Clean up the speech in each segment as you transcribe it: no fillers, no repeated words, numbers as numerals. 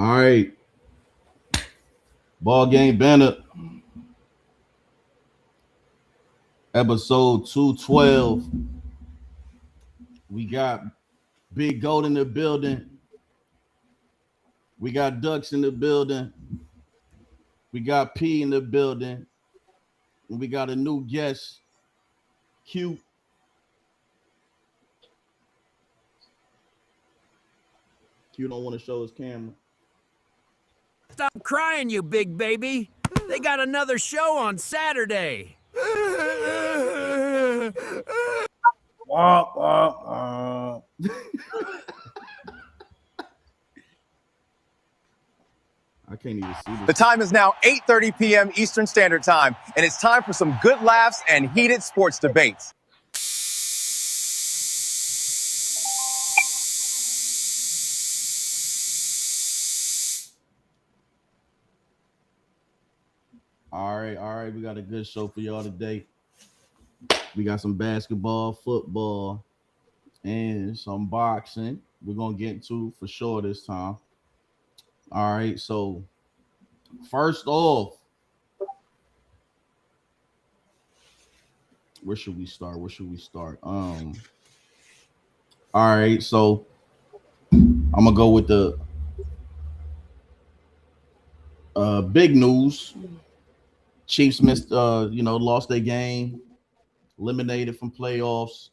All right, ball game banner episode 212. We got Big Gold in the building. We got Ducks in the building. We got P in the building. And we got a new guest, Q. Q don't want to show his camera. Stop crying, you big baby. They got another show on Saturday. Wah, wah, I can't even see this. The time is now 8:30 p.m. Eastern Standard Time, and it's time for some good laughs and heated sports debates. All right. We got a good show for y'all today. We got some basketball, football, and some boxing. We're gonna get into for sure this time. All right, so first off, where should we start? All right, so I'm gonna go with the big news. Chiefs missed lost their game, eliminated from playoffs,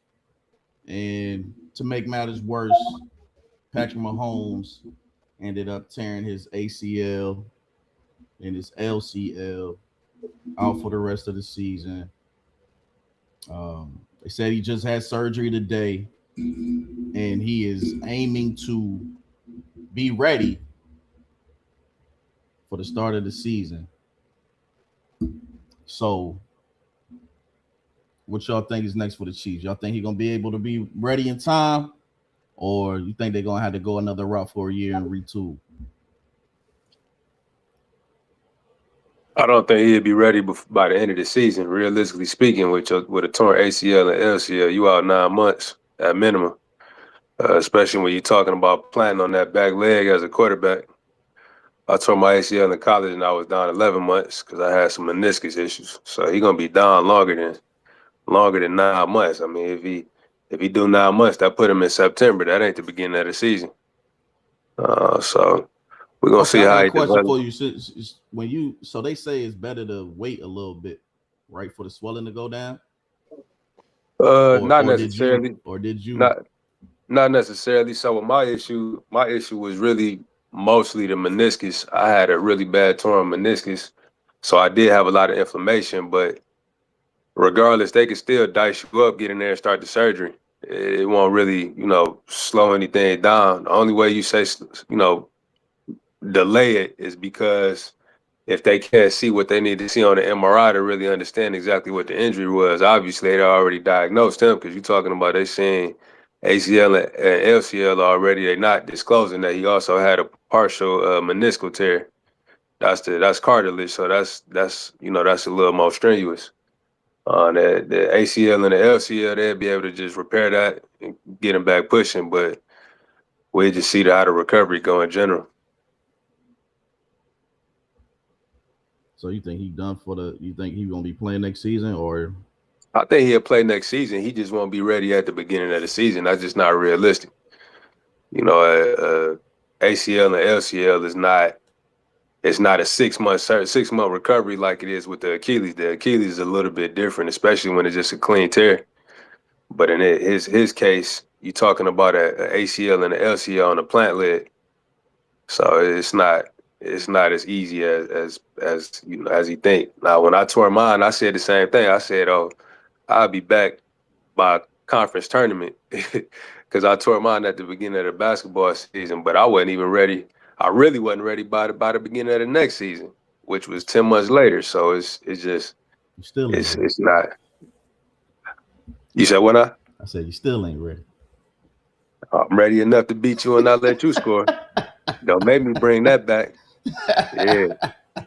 and to make matters worse, Patrick Mahomes ended up tearing his ACL and his LCL out for the rest of the season. They said he just had surgery today, and he is aiming to be ready for the start of the season. So, what y'all think is next for the Chiefs? Y'all think he's gonna be able to be ready in time, or you think they're gonna have to go another route for a year and retool? I don't think he'd be ready by the end of the season. Realistically speaking, with a torn ACL and LCL, you out 9 months at minimum. Especially when you're talking about planting on that back leg as a quarterback. I tore my ACL in college and I was down 11 months because I had some meniscus issues. So he's gonna be down longer than 9 months. I mean, if he do 9 months, that put him in September. That ain't the beginning of the season. So we're gonna see how I got he a question develops. for you. So they say it's better to wait a little bit, right, for the swelling to go down. Not Or necessarily. did you? Not necessarily. So with my issue was really mostly the meniscus. I had a really bad torn meniscus, so I did have a lot of inflammation. But regardless, they could still dice you up, get in there, and start the surgery. It won't really, slow anything down. The only way you say, delay it is because if they can't see what they need to see on the MRI to really understand exactly what the injury was, obviously they already diagnosed him because you're talking about they seeing ACL and LCL already. They're not disclosing that he also had a partial meniscal tear. That's cartilage, so that's a little more strenuous. The ACL and the LCL, they'll be able to just repair that and get him back pushing, but we'll just see how the recovery go in general. So you think you think he's gonna be playing next season, or? I think he'll play next season. He just won't be ready at the beginning of the season. That's just not realistic. ACL and LCL is not. It's not a 6 month recovery like it is with the Achilles. The Achilles is a little bit different, especially when it's just a clean tear. But in his case, you're talking about a ACL and an LCL on the plant leg. So it's not as easy as you think. Now, when I tore mine, I said the same thing. I said, "Oh, I'll be back by conference tournament," because I tore mine at the beginning of the basketball season, but I wasn't even ready. I really wasn't ready by the beginning of the next season, which was 10 months later. So it's just You still ain't ready. it's not. You said what? I said you still ain't ready. I'm ready enough to beat you and not let you score. Don't make me bring that back. Yeah. I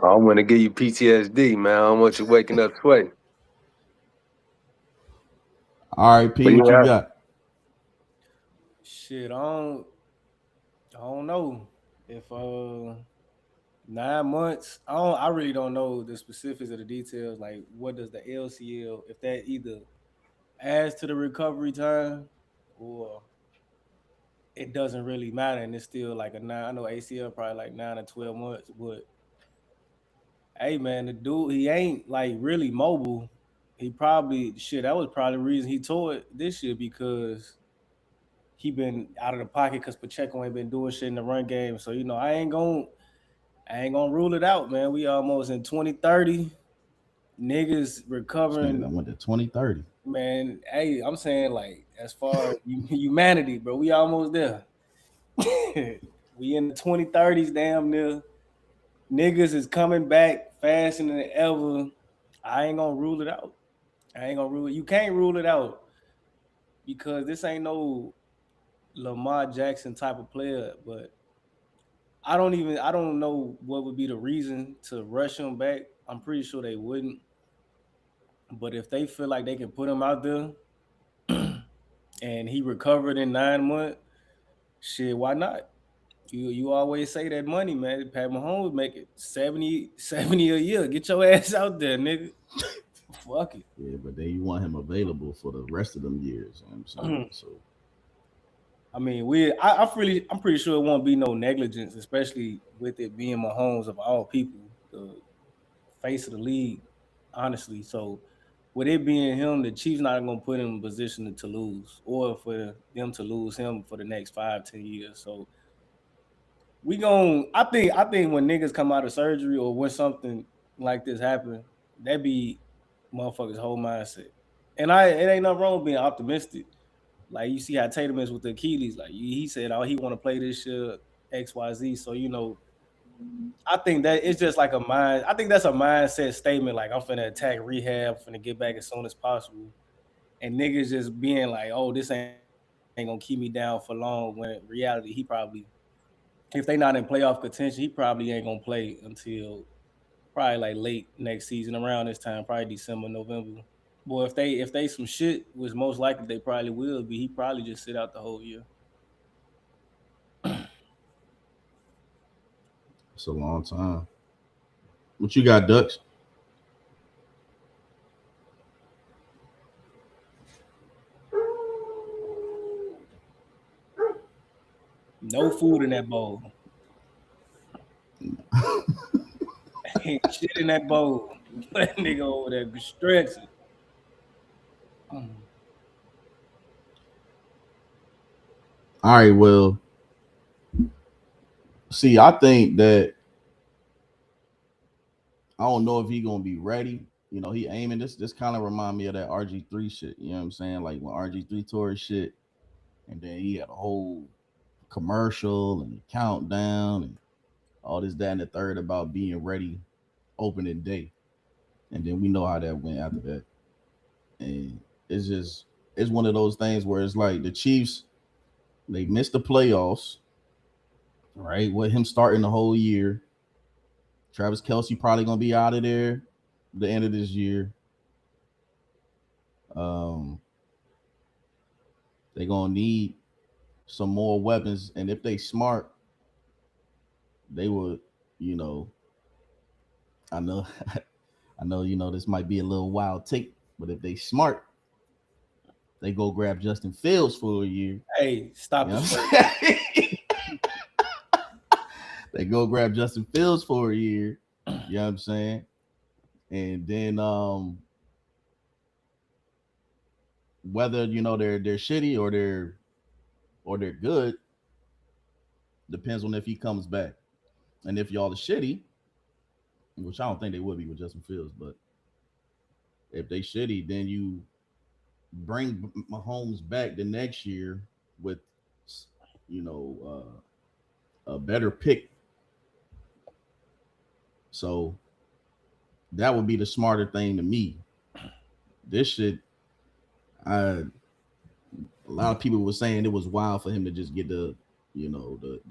don't want to give you PTSD, man. I don't want you waking up sweating. All right, P, But what yeah. you got? Shit, I don't know. If 9 months, I really don't know the specifics of the details. Like, what does the LCL, if that either adds to the recovery time or it doesn't really matter, and it's still like a 9. I know ACL probably like 9 or 12 months, but hey man, the dude, he ain't like really mobile. He probably that was probably the reason he tore it this year, because he been out of the pocket because Pacheco ain't been doing shit in the run game. So I ain't gonna rule it out, man. We almost in 2030. Niggas recovering. I went to 2030. Man, hey, I'm saying, like, as far as humanity, bro, we almost there. We in the 2030s, damn near. Niggas is coming back faster than ever. I ain't gonna rule it out. You can't rule it out, because this ain't no Lamar Jackson type of player. But I don't know what would be the reason to rush him back. I'm pretty sure they wouldn't. But if they feel like they can put him out there and he recovered in 9 months, shit, why not? You always say that money, man. Pat Mahomes make it 70 a year. Get your ass out there, nigga. Fuck it. Yeah, but then you want him available for the rest of them years. You know what I'm saying? So, I mean, I'm pretty sure it won't be no negligence, especially with it being Mahomes of all people, the face of the league, honestly. So, with it being him, the Chiefs not gonna put him in a position to lose, or for them to lose him for the next 5-10 years. So, I think when niggas come out of surgery or when something like this happen, that be motherfuckers' whole mindset. And it ain't nothing wrong with being optimistic. Like, you see how Tatum is with the Achilles. Like, he said, he want to play this shit, XYZ. So, I think that it's just like I think that's a mindset statement. Like, I'm finna attack rehab, finna get back as soon as possible. And niggas just being like, oh, this ain't gonna keep me down for long, when in reality, he probably, if they not in playoff contention, he probably ain't gonna play until probably like late next season, around this time, probably December, November. Boy, if they some shit, which most likely they probably will be, he probably just sit out the whole year. it's a long time. What you got, Dux? No food in that bowl. Ain't shit in that bowl. That nigga over there stretching. All right, well, see, I think that I don't know if he's gonna be ready. He aiming this kind of remind me of that RG3 shit. You know what I'm saying? Like when RG3 tore his shit, and then he had a whole commercial and countdown and all this, that, and the third about being ready opening day. And then we know how that went after that. And it's one of those things where it's like the Chiefs, they missed the playoffs, right? With him starting the whole year. Travis Kelce probably gonna be out of there the end of this year. They're gonna need some more weapons, and if they smart, they would, I know this might be a little wild take, but if they smart, they go grab Justin Fields for a year. Hey, stop it. They go grab Justin Fields for a year. You know what I'm saying? And then whether they're shitty or they're good depends on if he comes back. And if y'all are shitty, which I don't think they would be with Justin Fields, but if they shitty, then you bring Mahomes back the next year with a better pick. So that would be the smarter thing to me. This shit, a lot of people were saying it was wild for him to just get the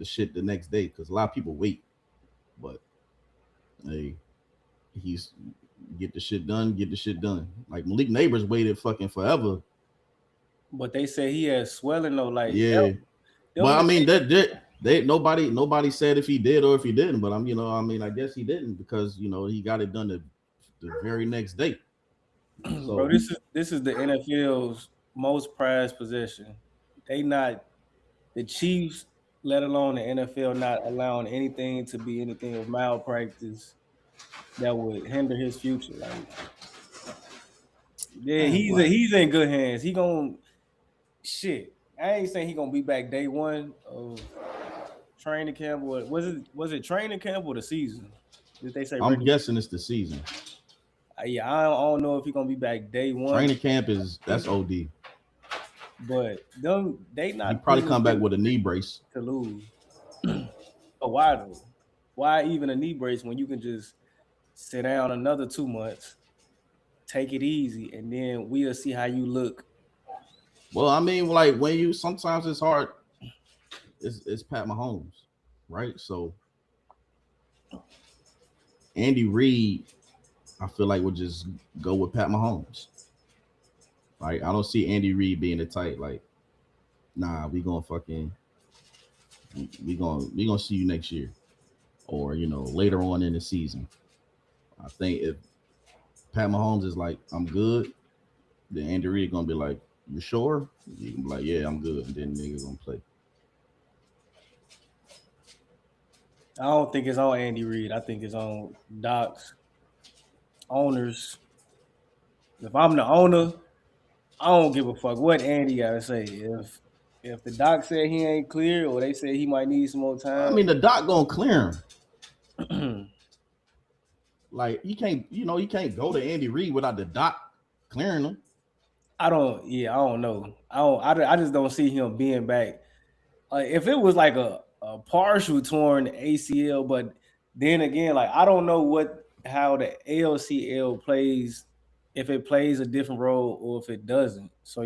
shit the next day, because a lot of people wait. But hey, he's get the shit done. Like Malik Neighbors waited fucking forever. But they say he has swelling though, like yeah. Well, I mean that Nobody said if he did or if he didn't, but I guess he didn't because he got it done the very next day. So, bro, this is the NFL's most prized possession. The Chiefs, let alone the NFL, not allowing anything to be anything of malpractice that would hinder his future. Like, yeah, he's in good hands. He gonna shit. I ain't saying he gonna be back day one of training camp. Or was it training camp or the season? Did they say? I'm guessing it's the season. Yeah, I don't know if he's gonna be back day one. Training camp that's OD. But they not. He probably come back with a knee brace to lose. But why though? Why even a knee brace when you can just sit down another 2 months, take it easy, and then we'll see how you look. Well, I mean, like when sometimes it's hard. It's Pat Mahomes, right? So Andy Reid, I feel like would just go with Pat Mahomes. Like I don't see Andy Reid being the type like, nah, we gonna see you next year, or later on in the season. I think if Pat Mahomes is like, I'm good, then Andy Reid gonna be like, you sure? You can be like, yeah, I'm good, and then niggas gonna play. I don't think it's on Andy Reid. I think it's on Doc's owners. If I'm the owner, I don't give a fuck what Andy gotta say. If the doc said he ain't clear or they say he might need some more time, I mean the doc gonna clear him. Like you can't go to Andy Reid without the doc clearing him. I don't know. I just don't see him being back. If it was like a partial torn ACL, but then again, like I don't know how the ALCL plays, if it plays a different role or if it doesn't. So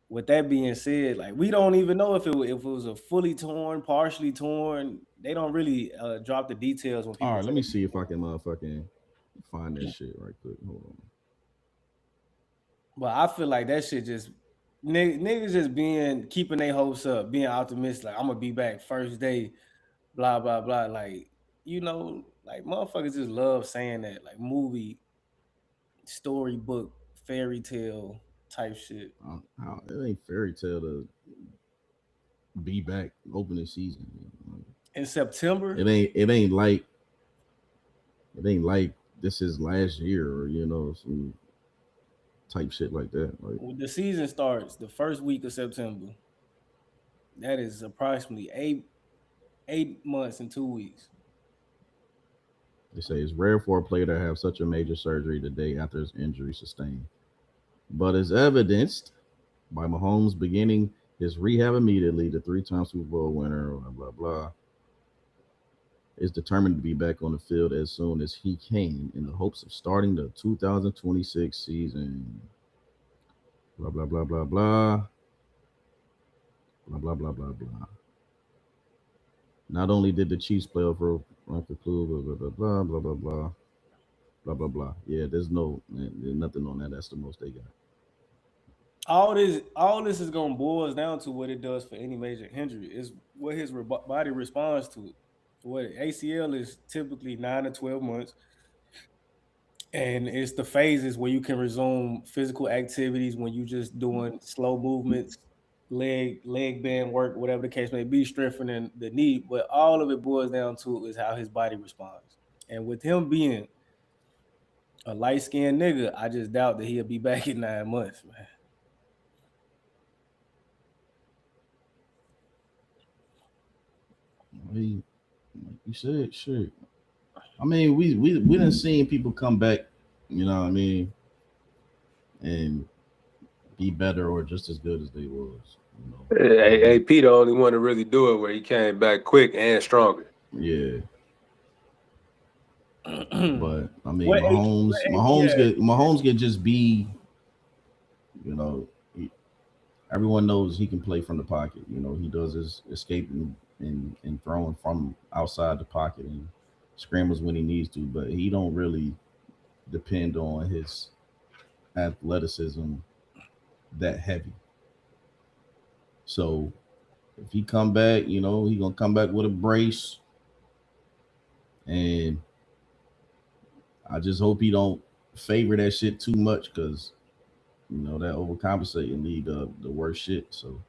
with that being said, like we don't even know if it was a fully torn, partially torn. They don't really drop the details when people. All right, let me see if I can motherfucking find that shit right quick. Hold on. But I feel like that shit just niggas just keeping their hopes up, being optimistic. Like I'm gonna be back first day, blah blah blah. Like like motherfuckers just love saying that, like movie, storybook, fairy tale type shit. It ain't fairy tale to be back opening season in September. It ain't like this is last year or some type shit like that. Like when the season starts the first week of September, that is approximately 8 months and 2 weeks. They say it's rare for a player to have such a major surgery the day after his injury sustained, but as evidenced by Mahomes beginning his rehab immediately, the 3-time Super Bowl winner, blah blah blah, is determined to be back on the field as soon as he can in the hopes of starting the 2026 season. Blah, blah, blah, blah, blah. Blah, blah, blah, blah, blah. Not only did the Chiefs play over run conclude, blah, blah, blah, blah, blah, blah, blah, blah, blah. Yeah, there's nothing on that. That's the most they got. All this is gonna boil down to what it does for any major injury is what his body responds to it. What ACL is typically 9 to 12 months, and it's the phases where you can resume physical activities when you just doing slow movements, leg band work, whatever the case may be, strengthening the knee. But all of it boils down to is how his body responds. And with him being a light-skinned nigga, I just doubt that he'll be back in 9 months, man. Like you said, shit. I mean, we done seen people come back, you know what I mean, and be better or just as good as they was. AP the only one to really do it where he came back quick and stronger. Yeah. But I mean, Mahomes can just be, everyone knows he can play from the pocket. He does his escaping and throwing from outside the pocket and scrambles when he needs to, but he don't really depend on his athleticism that heavy. So If he come back, he gonna come back with a brace, and I just hope he don't favor that shit too much, because that overcompensating need the worst shit. So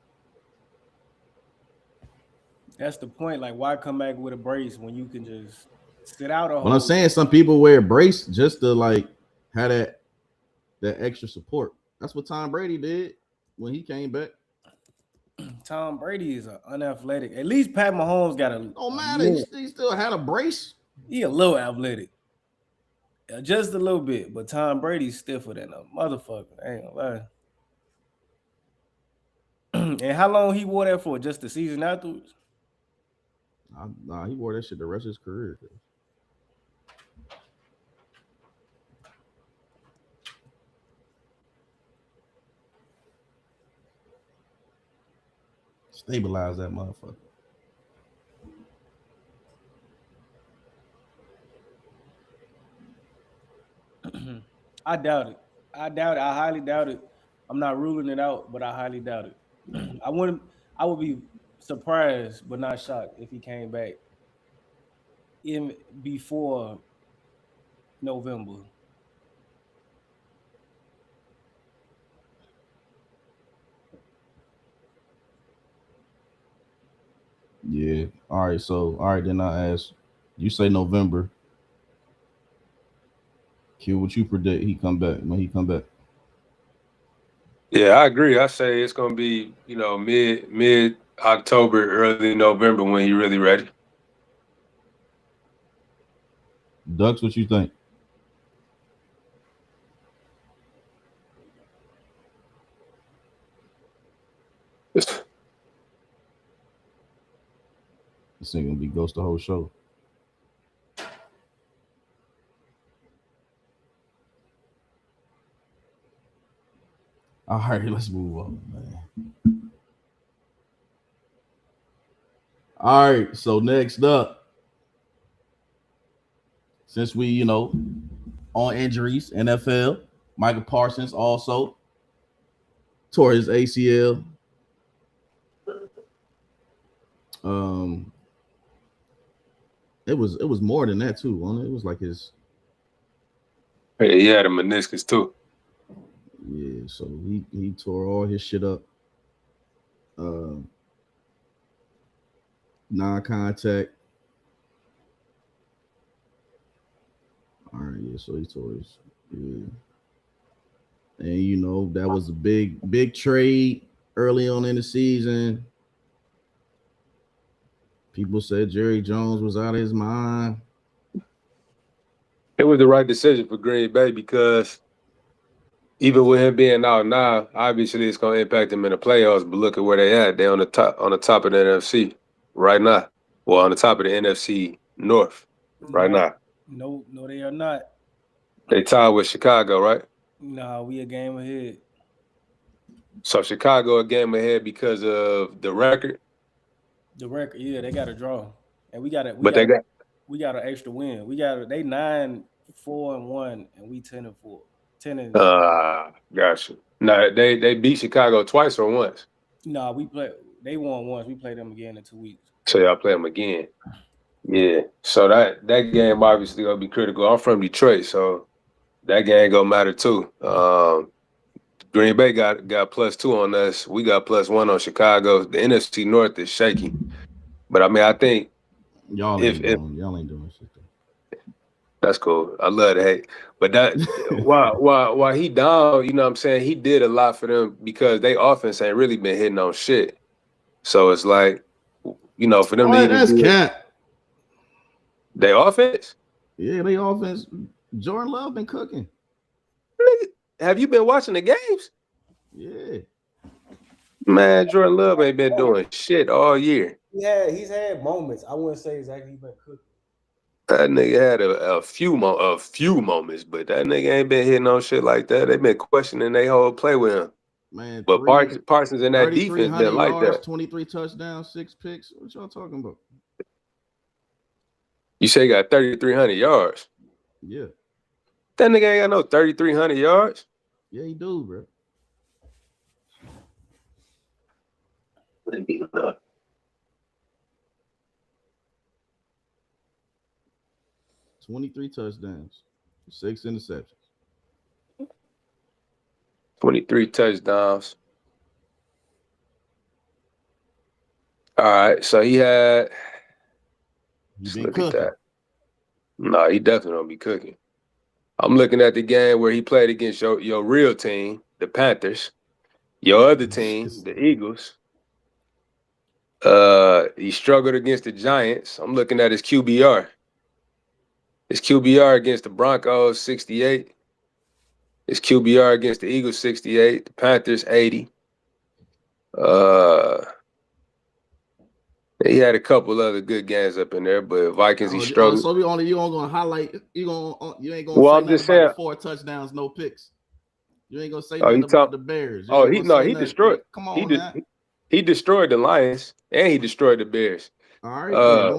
That's the point. Like, why come back with a brace when you can just sit out a whole? Well, I'm saying some people wear a brace just to like have that extra support. That's what Tom Brady did when he came back. Tom Brady is unathletic. At least Pat Mahomes got a. Oh man, he still had a brace. He a little athletic, just a little bit. But Tom Brady's stiffer than a motherfucker. I ain't gonna lie. And how long he wore that for? Just the season afterwards? Nah, he wore that shit the rest of his career. Stabilize that motherfucker. I doubt it. I highly doubt it. I'm not ruling it out, but I highly doubt it. I would be surprised but not shocked if he came back in before November. Yeah. All right. Then I ask. You say November. Q, what you predict he come back when he come back? Yeah, I agree. I say it's gonna be, mid October, early November when he really ready. Ducks, what you think? This ain't gonna be ghost the whole show. All right, let's move on, man. All right, so next up, since we, on injuries, NFL, Michael Parsons also tore his ACL. It was more than that too, wasn't it? It was like his. Yeah, he had a meniscus too. Yeah, so he tore all his shit up. Non-contact. All right, yeah, so he tore his. Yeah. And that was a big trade early on in the season. People said Jerry Jones was out of his mind. It was the right decision for Green Bay because even with him being out now, obviously it's going to impact him in the playoffs. But look at where they at. They're on the top of the NFC right now. Well, on the top of the NFC North right now. No, they are not. They tied with Chicago, right? No, we a game ahead. So Chicago a game ahead because of the record. The record, yeah, they got a draw, and we got an extra win. They 9-4-1, and we 10-4. 10. Gotcha. No, they beat Chicago twice or once. No, they won once. We play them again in 2 weeks. So y'all play them again. Yeah. So that game obviously gonna be critical. I'm from Detroit, so that game gonna matter too. Green Bay got +2 on us. We got +1 on Chicago. The NFC North is shaky. But I mean, I think y'all ain't doing shit though. That's cool. I love to hate. But that while he down, you know what I'm saying, he did a lot for them because they offense ain't really been hitting on shit. So it's like, for them to even that's cap. They offense? Yeah, they offense. Jordan Love been cooking. Have you been watching the games? Yeah. Man, Jordan Love ain't been doing shit all year. Yeah, he's had moments. I wouldn't say exactly he's been cooking. That nigga had a few moments, but that nigga ain't been hitting on shit like that. They been questioning their whole play with him. Man, but Parsons in that defense been like yards, that. 23 touchdowns, 6 picks. What y'all talking about? You say he got 3,300 yards? Yeah. That nigga ain't got no 3,300 yards. Yeah, he do, bro. 23 touchdowns, 6 interceptions. 23 touchdowns. All right, so he had. He Let's been look at cooking. that. No, he definitely don't be cooking. I'm looking at the game where he played against your real team, the Panthers, your other team, the Eagles. He struggled against the Giants. I'm looking at his QBR. His QBR against the Broncos, 68. His QBR against the Eagles, 68. The Panthers, 80. He had a couple other good games up in there, but Vikings, he struggled. So you ain't gonna highlight. You ain't gonna Well, say I'm nothing just about the saying. 4 touchdowns, no picks. You ain't gonna say Oh, nothing about the Bears. You ain't gonna say he nothing. destroyed. Come on, man. He destroyed the Lions and he destroyed the Bears. All right,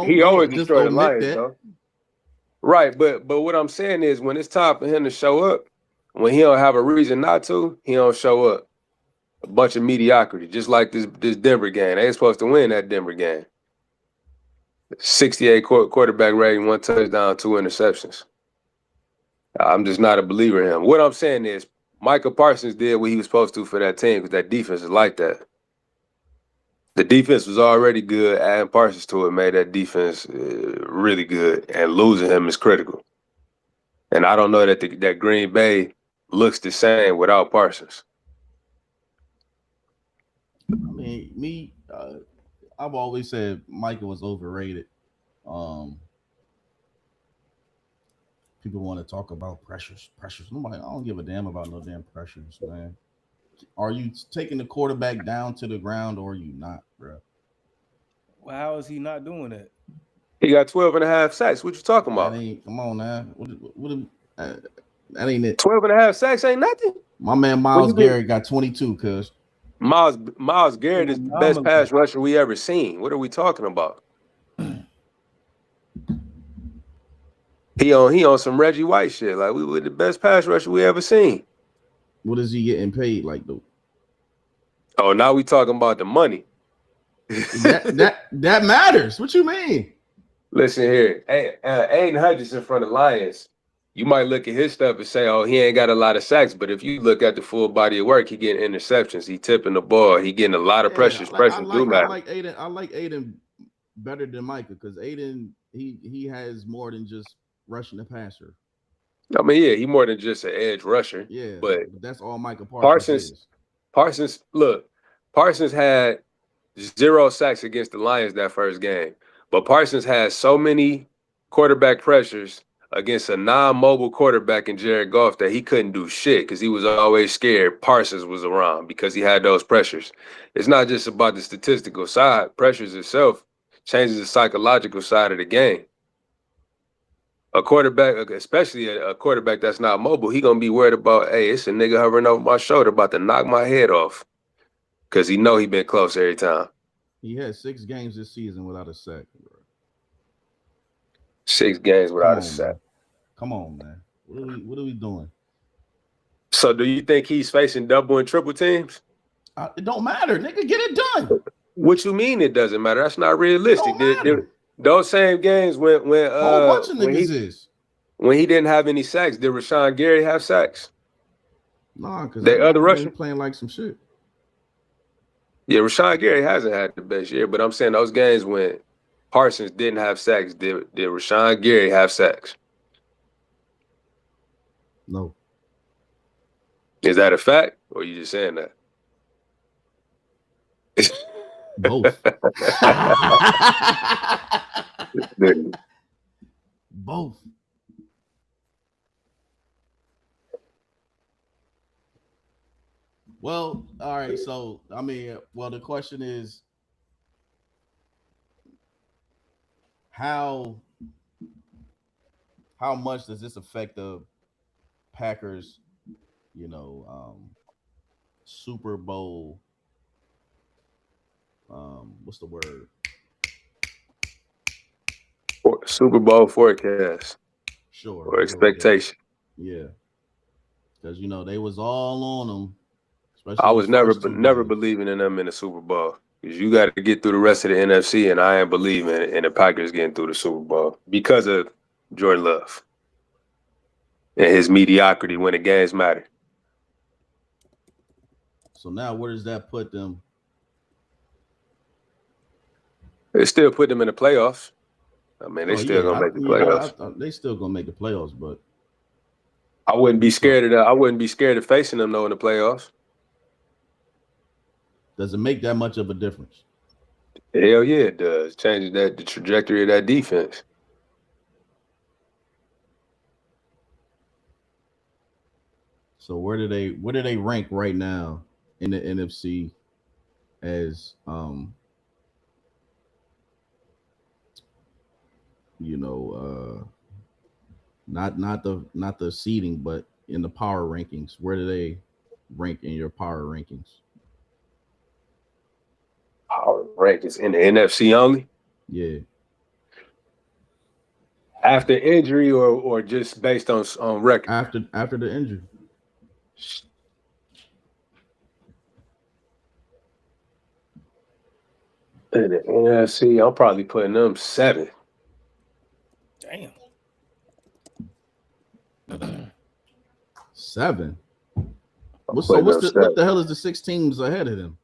He always don't just destroyed the omit Lions, that. though. Right, but what I'm saying is when it's time for him to show up, when he don't have a reason not to, he don't show up. A bunch of mediocrity, just like this Denver game. They ain't supposed to win that Denver game. 68 quarterback rating, 1 touchdown, 2 interceptions. I'm just not a believer in him. What I'm saying is Micah Parsons did what he was supposed to for that team because that defense is like that. The defense was already good. Adding Parsons to it made that defense really good, and losing him is critical. And I don't know that that Green Bay looks the same without Parsons. I mean, I've always said Micah was overrated. People want to talk about pressures. Nobody, I don't give a damn about no damn pressures, man. Are you taking the quarterback down to the ground or are you not, bro? Well, how is he not doing that? He got 12.5 sacks. What you talking about? Come on now. That ain't it. 12.5 sacks ain't nothing. My man Myles Garrett got 22, cuz. Miles Garrett is the best pass rusher we ever seen. What are we talking about? He on some Reggie White shit. Like, we were the best pass rusher we ever seen. What is he getting paid like though? Oh, now we talking about the money. that matters. What you mean? Listen here, Aiden Hutchinson from the Lions. You might look at his stuff and say, "Oh, he ain't got a lot of sacks." But if you look at the full body of work, he getting interceptions, he tipping the ball, he getting a lot of pressures. I like Aiden better than Micah because Aiden he has more than just rushing the passer. I mean, yeah, he more than just an edge rusher. Yeah, but that's all Micah Parsons is. Parsons had 0 sacks against the Lions that first game. But Parsons had so many quarterback pressures against a non-mobile quarterback in Jared Goff that he couldn't do shit because he was always scared Parsons was around because he had those pressures. It's not just about the statistical side. Pressures itself changes the psychological side of the game. A quarterback, especially a quarterback that's not mobile, he going to be worried about, hey, it's a nigga hovering over my shoulder about to knock my head off because he know he been close every time. He had 6 games this season without a sack, bro. 6 games without a sack. Come on, man. What are we doing? So do you think he's facing double and triple teams? It don't matter, nigga. Get it done. What you mean it doesn't matter? That's not realistic. Those same games when whole bunch of niggas when he didn't have any sacks, did Rashawn Gary have sacks? Nah, because the other Russian playing like some shit. Yeah, Rashawn Gary hasn't had the best year, but I'm saying those games when Parsons didn't have sacks, did Rashawn Gary have sacks? No. Is that a fact, or are you just saying that? Both. Both. Well, all right. So, I mean, the question is, how much does this affect the Packers, Super Bowl? What's the word? Super Bowl forecast. Sure. Or expectation. Yeah. Because they was all on them. I was never believing in them in the Super Bowl. Because you got to get through the rest of the NFC, and I ain't believing in the Packers getting through the Super Bowl because of Jordan Love, and his mediocrity when the games matter. So now where does that put them? It still put them in the playoffs. I mean, they still gonna make the playoffs. They still gonna make the playoffs, but I wouldn't be scared of that. I wouldn't be scared of facing them though in the playoffs. does it make that much of a difference? Hell yeah, it does. Changes the trajectory of that defense. So where do they rank right now in the NFC as not the seeding, but in the power rankings? Where do they rank in your power rankings? Power rankings in the NFC only? Yeah. After injury or just based on record? After the injury. In the NFC, I'm probably putting them 7. Damn. 7. What the hell is the 6 teams ahead of them?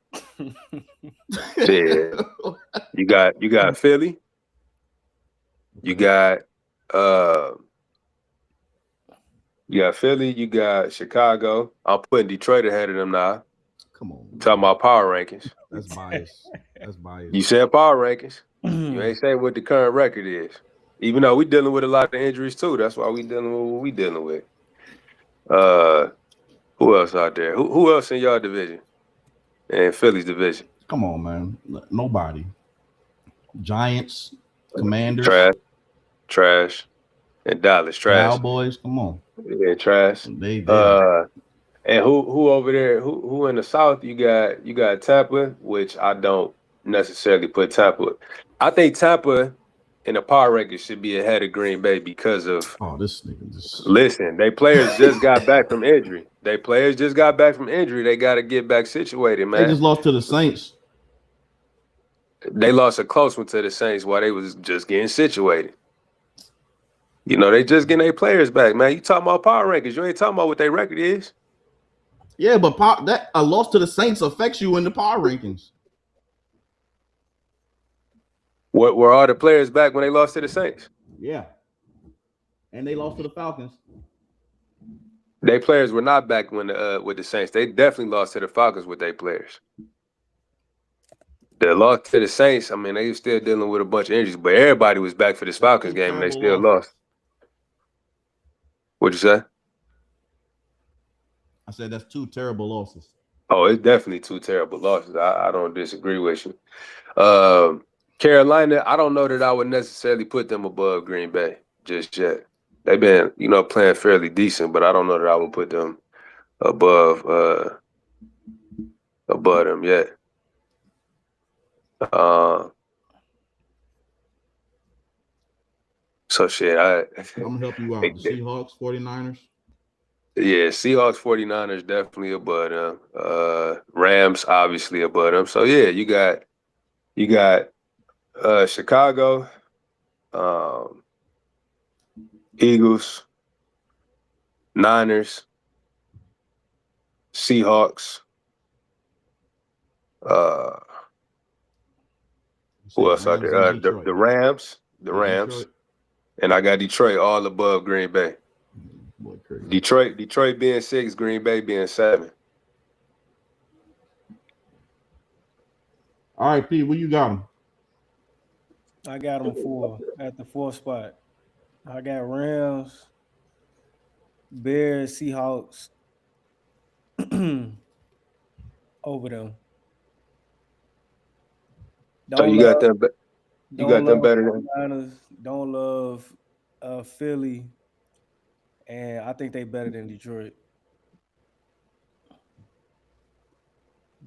Yeah. You got Philly. You got Philly, you got Chicago. I'm putting Detroit ahead of them now. Come on. I'm talking about power rankings. That's bias. That's bias. You said power rankings. You ain't saying what the current record is. Even though we dealing with a lot of injuries too. That's why we dealing with what we dealing with. Who else out there? Who else in your division? And Philly's division? Come on, man. Nobody. Giants, Commanders. Trash. And Dallas, trash. Cowboys, come on. Yeah, trash. They and who over there? Who in the South? You got Tampa, which I don't necessarily put Tampa. I think Tampa in the power rankings should be ahead of Green Bay because of this nigga. Listen, they players just got back from injury. They got to get back situated, man. They just lost to the Saints. They lost a close one to the Saints while they was just getting situated. You know, they just getting their players back, man. You talking about power rankings. You ain't talking about what their record is. Yeah, but that a loss to the Saints affects you in the power rankings. What were all the players back when they lost to the Saints? Yeah. And they lost to the Falcons. Their players were not back when with the Saints. They definitely lost to the Falcons with their players. The loss to the Saints, I mean, they were still dealing with a bunch of injuries, but everybody was back for this Falcons game, and they still lost. What'd you say? I said that's 2 terrible losses. Oh, it's definitely 2 terrible losses. I don't disagree with you. Carolina, I don't know that I would necessarily put them above Green Bay just yet. They've been, playing fairly decent, but I don't know that I would put them above them yet. So shit, I'm gonna help you out. The Seahawks, 49ers. Yeah, Seahawks, 49ers definitely above them. Rams obviously above them. So yeah, you got Chicago, Eagles, Niners, Seahawks. Who else out there? The Rams. Detroit. And I got Detroit all above Green Bay. Boy, Detroit being 6, Green Bay being 7. All right, P, where you got them? I got them 4 at the 4th spot. I got Rams, Bears, Seahawks over them. So you got them. You got them better than Niners. Don't love Philly, and I think they better than Detroit.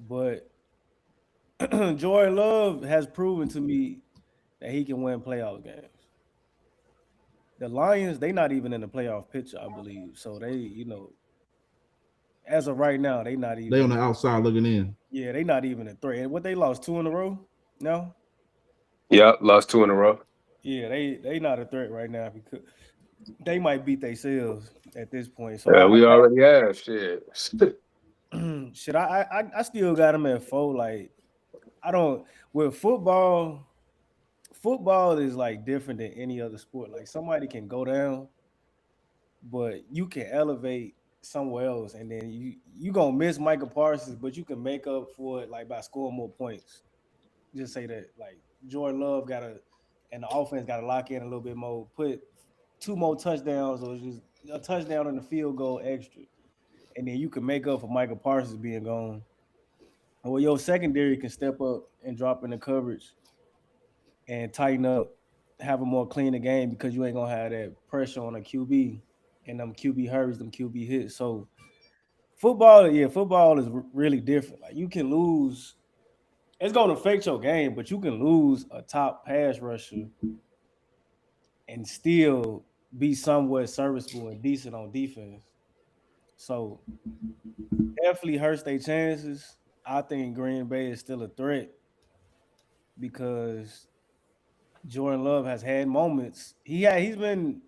But Jordan Love has proven to me that he can win playoff games. The Lions, they not even in the playoff picture, I believe. So they, as of right now, they not even. They on the outside looking in. Yeah, they not even a threat. And what they lost 2 in a row? No. Yep, lost 2 in a row. Yeah, they not a threat right now they might beat themselves at this point. So We already have shit. should I still got them at 4. Like I don't with football. Football is like different than any other sport. Like somebody can go down, but you can elevate somewhere else, and then you gonna miss Michael Parsons, but you can make up for it like by scoring more points. Just say that like Jordan Love and the offense got to lock in a little bit more, put 2 more touchdowns or just a touchdown and a field goal extra, and then you can make up for Michael Parsons being gone. Or your secondary can step up and drop in the coverage and tighten up, have a more cleaner game because you ain't gonna have that pressure on a QB and them QB hurries, them QB hits. So football is really different. Like you can lose, it's gonna affect your game, but you can lose a top pass rusher and still be somewhat serviceable and decent on defense. So definitely hurts their chances. I think Green Bay is still a threat because Jordan Love has had moments. He's been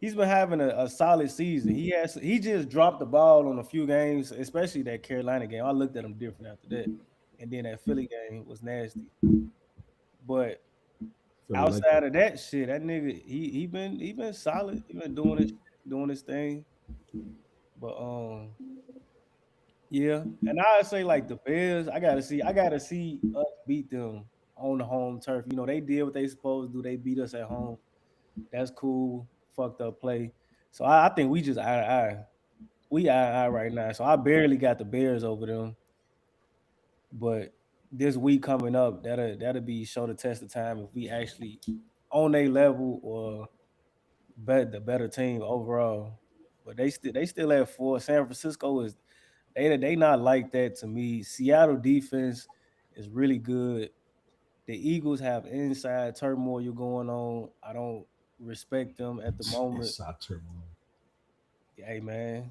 having a solid season. He just dropped the ball on a few games, especially that Carolina game. I looked at him different after that, and then that Philly game was nasty. But outside of that shit, that nigga he been solid. He been doing his thing. But yeah, and I say like the Bears, I gotta see us beat them on the home turf. You know, they did what they supposed to do. They beat us at home. That's cool. Fucked up play. So I think we just eye to eye. We eye to eye right now. So I barely got the Bears over them. But this week coming up, that'll be show the test of time if we actually on their level or the better team overall. But they still at 4. San Francisco is they not like that to me. Seattle defense is really good. The Eagles have inside turmoil going on. I don't respect them at the moment. Hey man,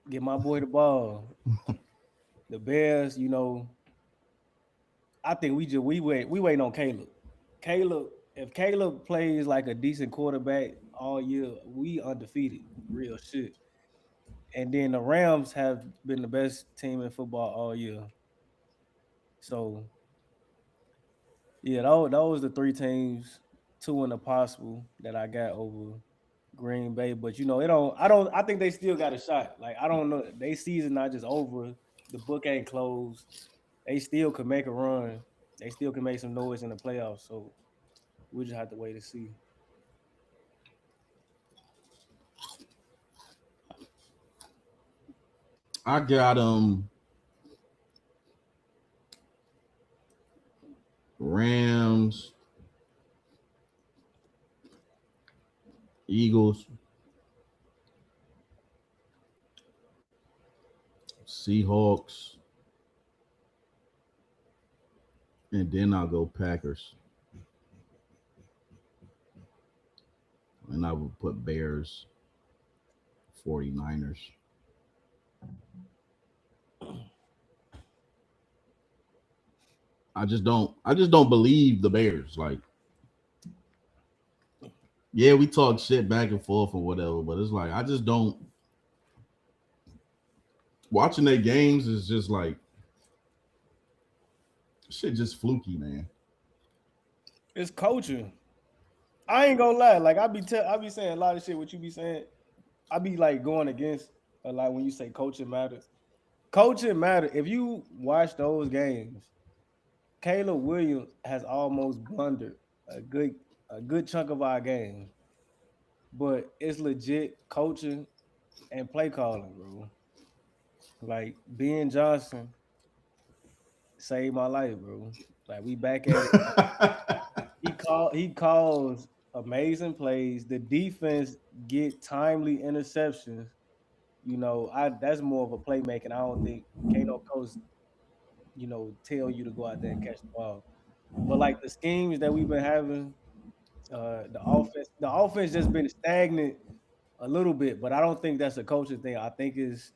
get my boy the ball. The Bears, you know, I think we wait on Caleb. If Caleb plays like a decent quarterback all year, we undefeated, real shit. And then the Rams have been the best team in football all year. So yeah, those the 3 teams, 2 in the possible that I got over Green Bay. But you know, I think they still got a shot. Like I don't know, they season not just over. The book ain't closed. They still could make a run. They still can make some noise in the playoffs. So we just have to wait and see. I got Rams, Eagles, Seahawks, and then I'll go Packers. And I would put Bears, 49ers. I just don't believe the Bears. Like, yeah, we talk shit back and forth or whatever, but it's like I just don't. Watching their games is just like shit, just fluky, man. It's coaching. I ain't gonna lie. Like I be saying a lot of shit. What you be saying, I be like going against a lot when you say coaching matters. Coaching matters. If you watch those games, Caleb Williams has almost blundered a good chunk of our game, but it's legit coaching and play calling, bro. Like Ben Johnson saved my life, bro. Like we back at it. He calls amazing plays. The defense get timely interceptions. You know, that's more of a playmaking. I don't think Kano coach, you know, tell you to go out there and catch the ball. But like the schemes that we've been having, the offense just been stagnant a little bit. But I don't think that's a coaching thing. I think it's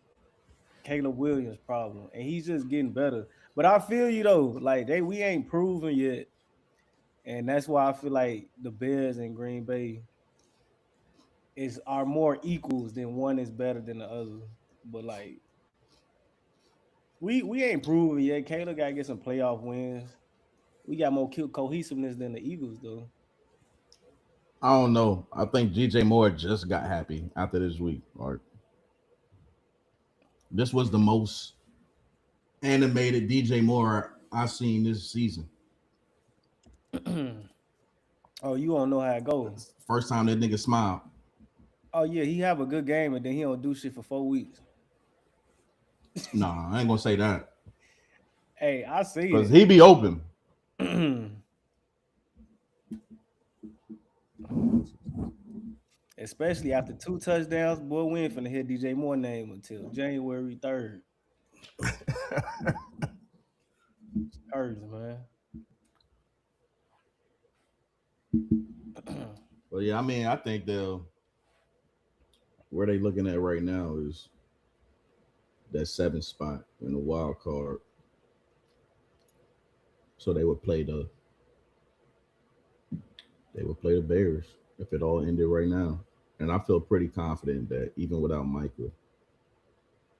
Caleb Williams' problem, and he's just getting better. But I feel you though, like we ain't proven yet, and that's why I feel like the Bears and Green Bay are more equals than one is better than the other. But like we ain't proven yet. Caleb gotta get some playoff wins. We got more cohesiveness than the Eagles, though. I don't know. I think DJ Moore just got happy after this week. Or this was the most animated DJ Moore I've seen this season. Oh, you don't know how it goes. First time that nigga smiled. Oh yeah, he have a good game and then he don't do shit for 4 weeks. Nah, I ain't gonna say that. Hey, I see Because it. he be open. Especially after 2 touchdowns, boy, we ain't finna hear DJ Moore name until January 3rd. Crazy, man. But yeah, I mean, I think where they looking at right now is that 7th spot in the wild card. So they would play the Bears if it all ended right now. And I feel pretty confident that even without Micah,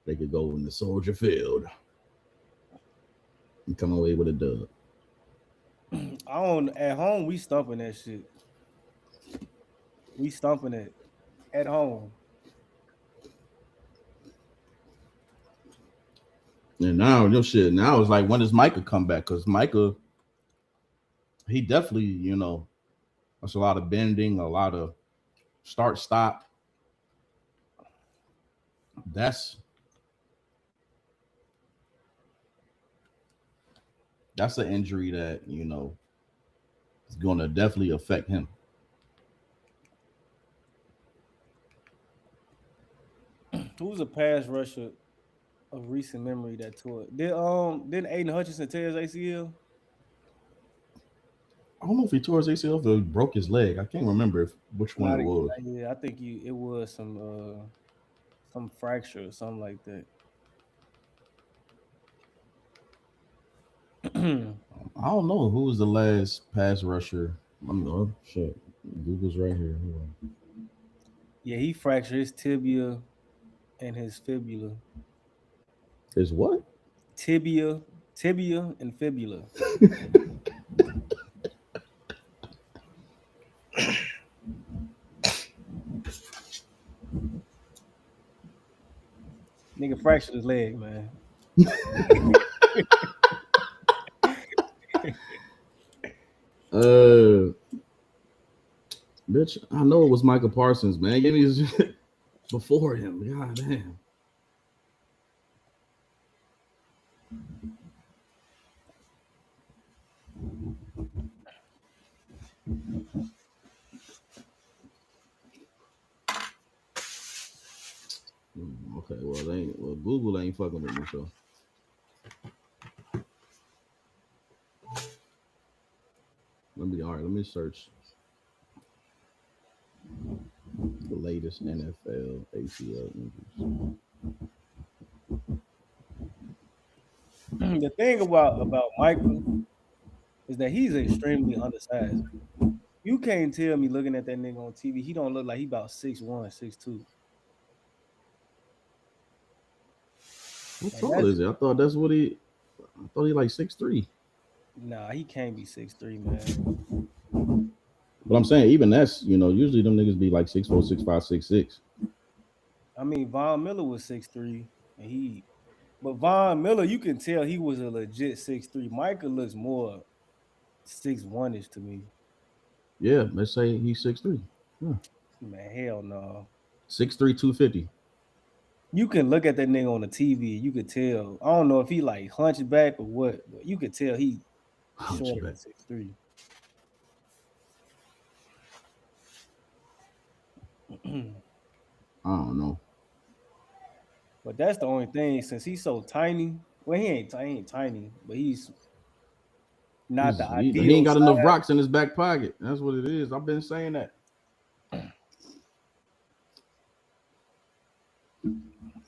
they could go in the Soldier Field and come away with a dub. At home, we stumping that shit. We stumping it at home. And now, now it's like, when does Micah come back? Because Micah, he definitely, that's a lot of bending, a lot of start, stop. That's an injury that, is going to definitely affect him. Who's a pass rusher of recent memory that tore it? Didn't Aiden Hutchinson tear his ACL? I don't know if he tore his ACL or broke his leg. I can't remember which one it was. Yeah, I think it was some fracture or something like that. I don't know who was the last pass rusher. Oh shit, Google's right here. Hold on. Yeah, he fractured his tibia and his fibula. His what? Tibia and fibula. Nigga fractured his leg, man. Bitch, I know it was Michael Parsons, man. Give me his before him. God damn. Okay, well, Google ain't fucking with me, so. Let me search the latest NFL ACL injuries. The thing about Michael is that he's extremely undersized. You can't tell me looking at that nigga on TV, he don't look like he about 6'1", 6'2". How tall is he? I thought he like 6'3". Nah, he can't be 6'3", man. But I'm saying, even that's, usually them niggas be like 6'4", 6'5", 6'6". I mean, Von Miller was 6'3", but Von Miller, you can tell he was a legit 6'3". Michael looks more 6'1"ish to me. Yeah, let's say he's 6'3". Yeah. Man, hell no. 6'3", 250. You can look at that nigga on the TV. You could tell. I don't know if he like hunchback or what, but you could tell he shorter than 6'3". I don't know. But that's the only thing, since he's so tiny. Well, he ain't tiny, but he's not the ideal. He ain't got enough rocks in his back pocket. That's what it is. I've been saying that.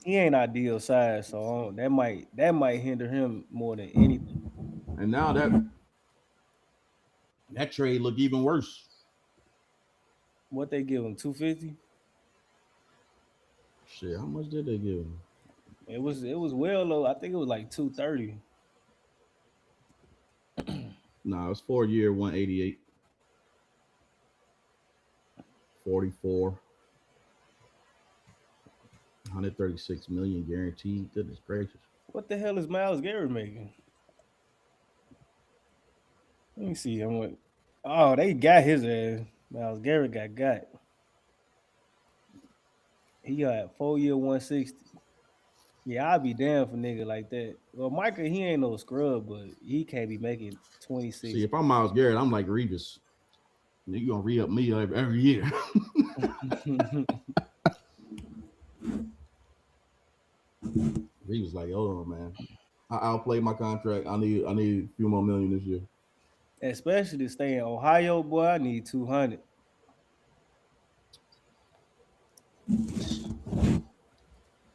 He ain't ideal size, so that might hinder him more than anything. And now that trade look even worse. What they give him, 250? Shit, how much did they give him? It was well low. I think it was like 230. Nah, it was 4 year, 188, 44, 136 million guaranteed. Goodness gracious. What the hell is Miles Garrett making? Let me see. Oh, they got his ass. Miles Garrett got. He got 4 year 160. Yeah, I'd be damn for nigga like that. Well, Micah, he ain't no scrub, but he can't be making 26. See, if I'm Miles Garrett, I'm like Revis. You gonna re-up me every year. Revis like, hold on, man. I outplayed my contract. I need a few more million this year. Especially to stay in Ohio, boy, I need 200.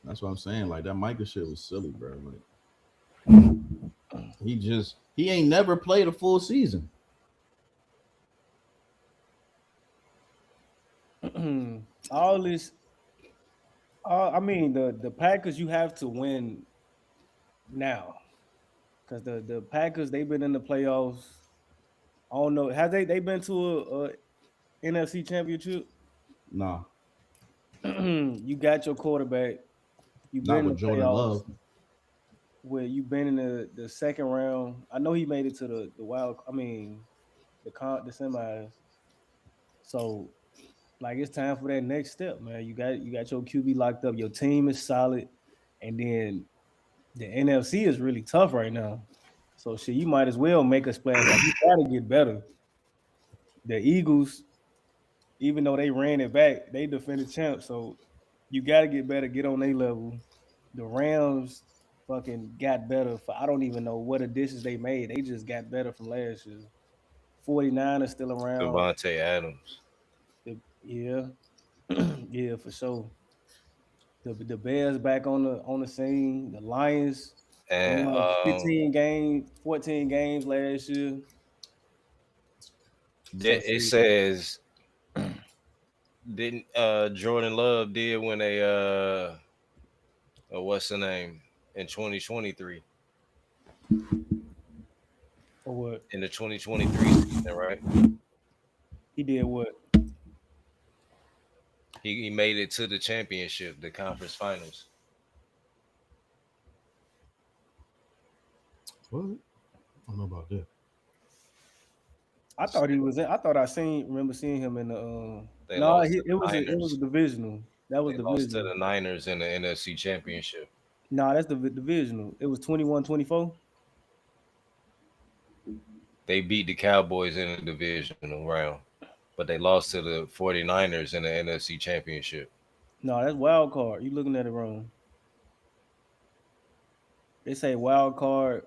That's what I'm saying. Like that Micah shit was silly, bro. Like he ain't never played a full season. All this, I mean, the Packers, you have to win now, because the Packers, they've been in the playoffs. I don't know, have they been to a NFC Championship? Nah, You got your quarterback. You've not been in with the Jordan playoffs. Love. Where you've been in the second round. I know he made it to the wild. I mean, the semis. So, like, it's time for that next step, man. You got your QB locked up. Your team is solid, and then the NFC is really tough right now. So, shit, you might as well make a splash. Like, you gotta get better. The Eagles, even though they ran it back, they defended champs. So, you gotta get better. Get on their level. The Rams fucking got better for I don't even know what additions they made. They just got better from last year. 49 are still around. Devontae Adams. Yeah. Yeah, for sure. The Bears back on the scene. The Lions And won 14 games last year. it says didn't Jordan Love did when they what's the name in 2023 Or what? in the 2023 season, right? He did what? He made it to the championship, the conference finals. What? I don't know about that. I thought he was. I thought remember seeing him in the. They No, lost to it was a divisional. That was They lost to divisional. the Niners in the NFC Championship. No, that's the divisional. It was 21-24. They beat the Cowboys in the divisional round, but they lost to the 49ers in the NFC Championship. No, that's wild card. You looking at it wrong. They say wild card,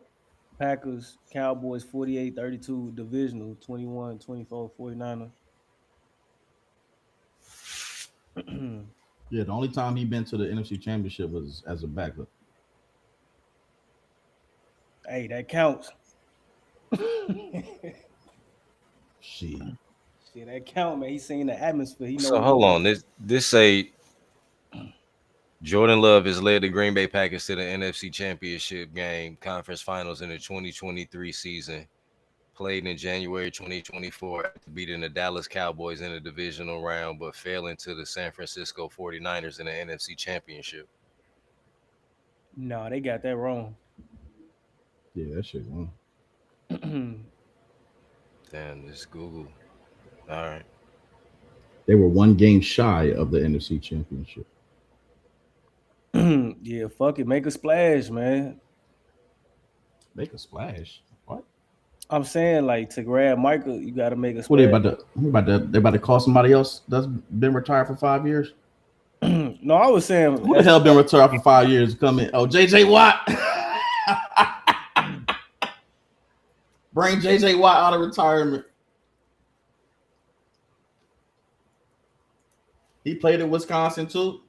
Packers, Cowboys 48-32, divisional 21-24, 49ers. Yeah, the only time he been to the NFC Championship was as a backup. Hey, that counts. Shit. Shit, that count, man. He's seen the atmosphere. So hold on, this say Jordan Love has led the Green Bay Packers to the NFC Championship game conference finals in the 2023 season, played in January 2024 after beating the Dallas Cowboys in the divisional round, but failing to the San Francisco 49ers in the NFC Championship. No, they got that wrong. Yeah, that shit wrong. Damn, this Google. All right. They were one game shy of the NFC Championship. Yeah, fuck it. Make a splash, man. Make a splash. What? I'm saying, like, to grab Michael, you got to make a splash. What they about to call somebody else that's been retired for 5 years? No, I was saying, who the hell been retired for 5 years? Come in. Oh, JJ Watt. Bring JJ Watt out of retirement. He played in Wisconsin too.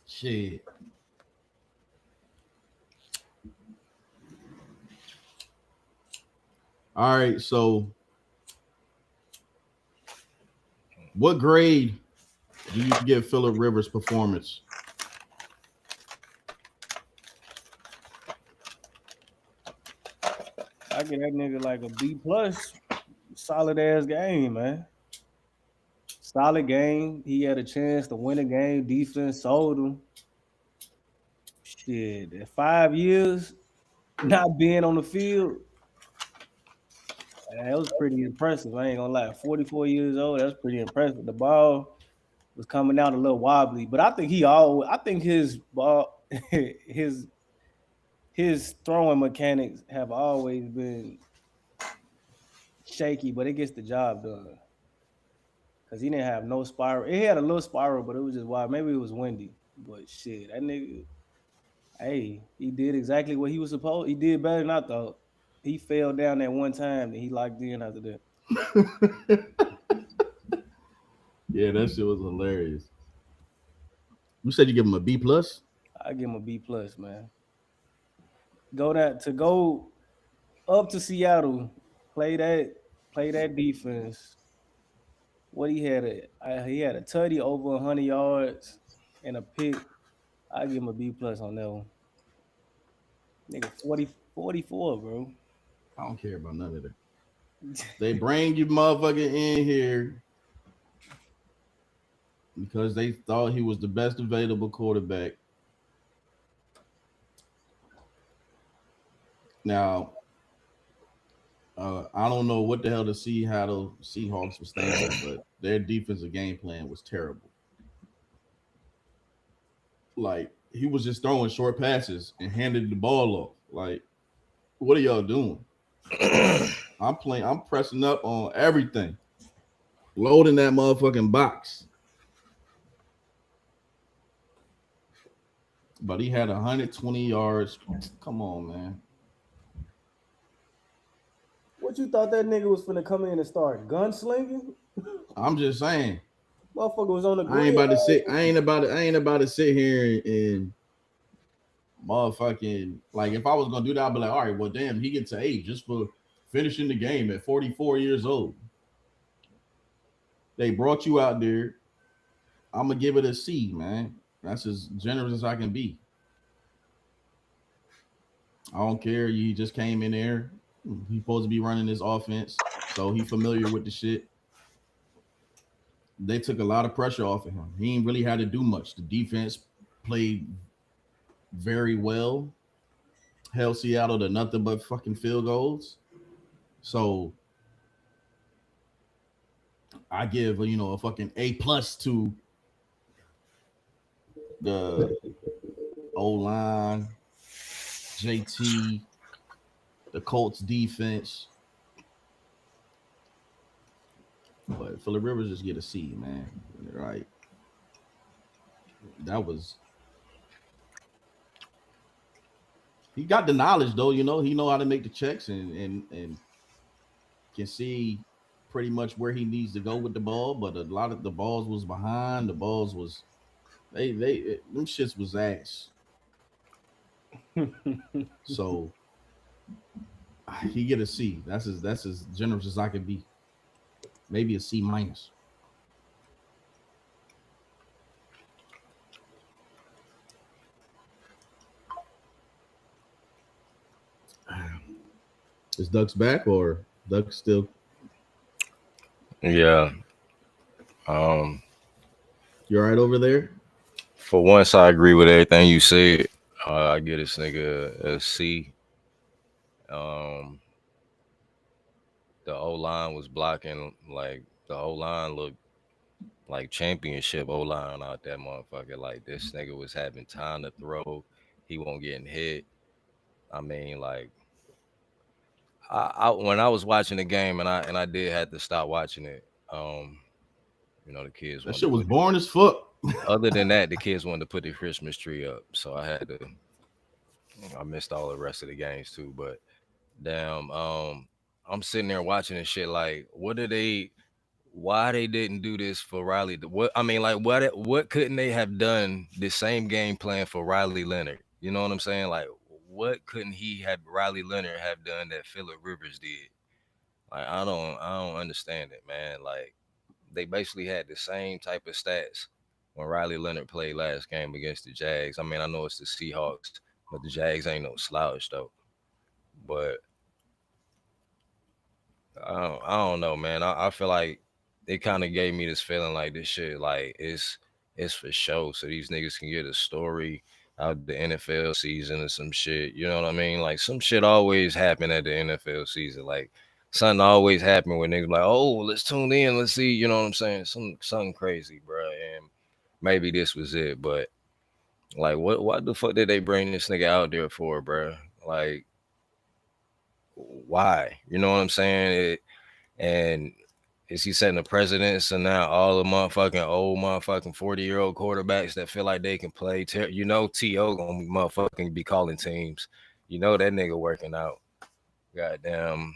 Shit. All right, so what grade do you give Phillip Rivers' performance? I give that nigga like a B plus. Solid ass game, man. Solid game. He had a chance to win a game. Defense sold him. Shit, at 5 years not being on the field, that was pretty impressive. I ain't gonna lie. 44 years old, that's pretty impressive. The ball was coming out a little wobbly, but I think his ball, his throwing mechanics have always been shaky, but it gets the job done. Cause he didn't have no spiral. He had a little spiral, but it was just wild. Maybe it was windy. But shit, that nigga, hey, he did exactly what he was supposed. He did better than I thought. He fell down that one time, and he locked in after that. Yeah, that shit was hilarious. You said you give him a B plus? I give him a B plus, man. Go up to Seattle, play that defense. What he had a tutty over 100 yards and a pick. I give him a B plus on that one. Nigga, 44, bro. I don't care about none of that. They bring you motherfucker in here because they thought he was the best available quarterback. Now, I don't know what the hell the Seattle Seahawks was thinking, but their defensive game plan was terrible. Like, he was just throwing short passes and handed the ball off. Like, what are y'all doing? I'm pressing up on everything, loading that motherfucking box. But he had 120 yards. Come on, man. What you thought that nigga was finna come in and start gunslinging? I'm just saying. Motherfucker was on the I ain't about to sit here and motherfucking, like, if I was gonna do that, I'd be like, all right, well, damn, he gets to 8 just for finishing the game at 44 years old. They brought you out there. I'm gonna give it a C, man. That's as generous as I can be. I don't care. You just came in there. He's supposed to be running this offense, so he's familiar with the shit. They took a lot of pressure off of him. He ain't really had to do much. The defense played very well. Held Seattle to nothing but fucking field goals. So I give a fucking A plus to the O-line, JT, the Colts defense. But Phillip Rivers just get a C, man. Right. He got the knowledge though, he know how to make the checks and can see pretty much where he needs to go with the ball, but a lot of the balls was behind. The balls was them shits was ass. So he get a C. That's as generous as I could be. Maybe a C minus. Is Ducks back or Ducks still? Yeah. You all right over there? For once, I agree with everything you said. I give this nigga a C. The O-line was blocking, like, the O-line looked like championship O-line out that motherfucker. Like, this nigga was having time to throw. He won't getting hit. I mean, like, I when I was watching the game, and I did have to stop watching it. The kids. That shit was boring as fuck. Other than that, the kids wanted to put the Christmas tree up, so I had to. I missed all the rest of the games too, but damn, I'm sitting there watching this shit. Like, why they didn't do this for Riley? What couldn't they have done the same game plan for Riley Leonard? You know what I'm saying? Like, what couldn't Riley Leonard have done that Phillip Rivers did? Like I don't understand it, man. Like they basically had the same type of stats when Riley Leonard played last game against the Jags. I mean, I know it's the Seahawks, but the Jags ain't no slouch though. But I don't know, man. I feel like it kind of gave me this feeling like this shit, like it's for show, so these niggas can get a story out the NFL season or some shit. You know what I mean? Like some shit always happen at the NFL season. Like something always happen when niggas like, oh, let's tune in, let's see. You know what I'm saying? Something crazy, bro. And maybe this was it, but like, what the fuck did they bring this nigga out there for, bro? Like, why? You know what I'm saying? And is he setting a precedent? So now all the motherfucking old motherfucking 40-year-old quarterbacks that feel like they can play, you know, T.O. gonna motherfucking be calling teams. You know that nigga working out. Goddamn.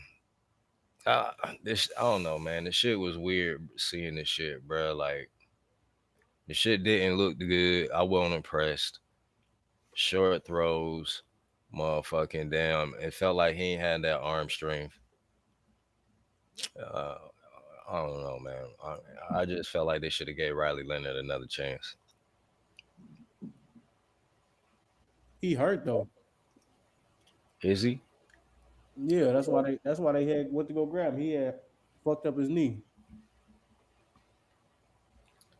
This I don't know, man. The shit was weird seeing this shit, bro. Like the shit didn't look good. I wasn't impressed. Short throws, motherfucking damn. It felt like he ain't had that arm strength. Uh, I don't know, man. I just felt like they should have gave Riley Leonard another chance. He hurt though. Is he? Yeah, that's why they had went to go grab him. He had fucked up his knee.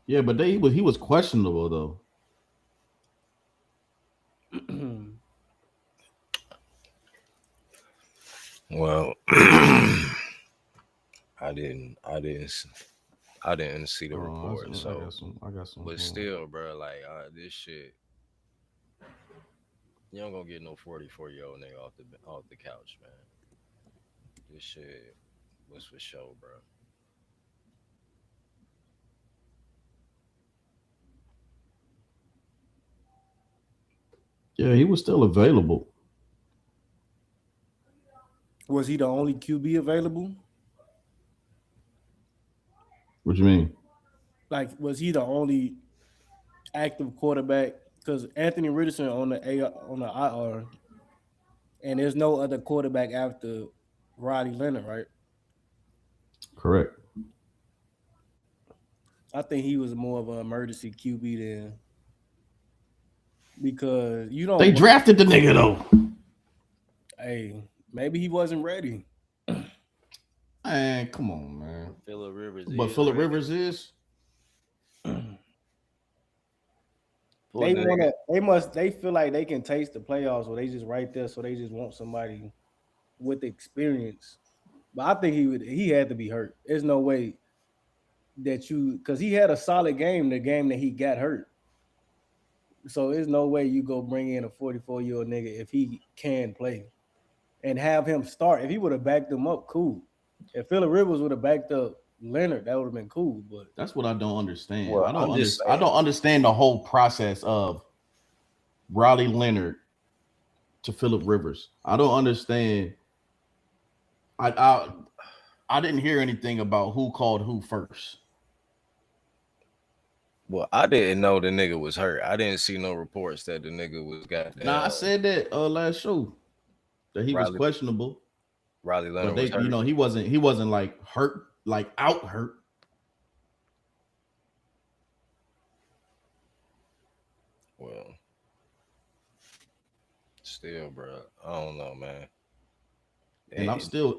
Yeah, but he was questionable though. Well, I didn't see the report. I got some. But still, bro, like this shit, you don't gonna get no 44-year-old nigga off the couch, man. This shit was for show, bro. Yeah, he was still available. Was he the only QB available? What you mean? Like, was he the only active quarterback? Because Anthony Richardson on the IR, and there's no other quarterback after Riley Leonard, right? Correct. I think he was more of an emergency QB than because you don't. They drafted the nigga though. Hey, maybe he wasn't ready. Man, come on, man. Phillip Rivers, But Phillip Rivers is. They feel like they can taste the playoffs, or they just right there, so they just want somebody with experience. But I think he had to be hurt. There's no way that because he had a solid game, the game that he got hurt. So there's no way you go bring in a 44-year-old nigga if he can play and have him start. If he would have backed him up, cool. If Phillip Rivers would have backed up Leonard, that would have been cool. But that's what I don't understand. Well, I don't understand the whole process of Riley Leonard to Phillip Rivers. I don't understand. I didn't hear anything about who called who first. Well, I didn't know the nigga was hurt. I didn't see no reports that the nigga was goddamn. Nah, I said that last show that he was questionable. Riley Leonard but was hurt. You know, he wasn't like hurt, like out hurt. Well, still, bro, I don't know, man. And I'm still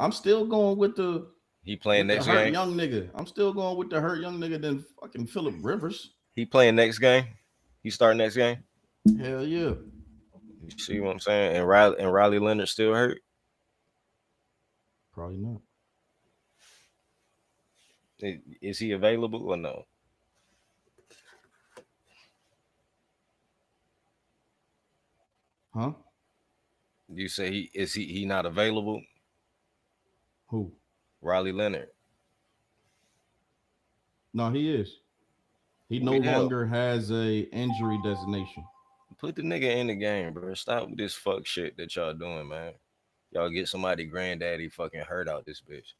going with the he playing next hurt game. Young nigga. I'm still going with the hurt young nigga than fucking Phillip Rivers. He playing next game. He starting next game. Hell yeah. You see what I'm saying? And Riley Leonard still hurt. Probably not. Is he available or no? Huh? You say he not available? Who? Riley Leonard. No, he is. He no longer has a injury designation. Put the nigga in the game, bro. Stop with this fuck shit that y'all doing, man. Y'all get somebody granddaddy fucking hurt out this bitch.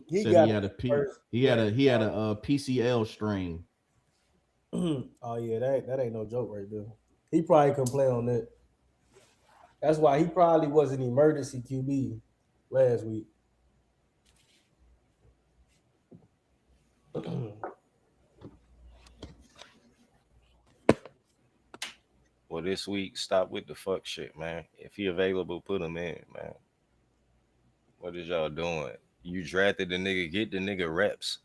He had a PCL strain. Oh yeah, that ain't no joke right there. He probably can play on that. That's why he probably was an emergency QB last week. Well, this week, stop with the fuck shit, man. If he available, put him in, man. What is y'all doing? You drafted the nigga, get the nigga reps.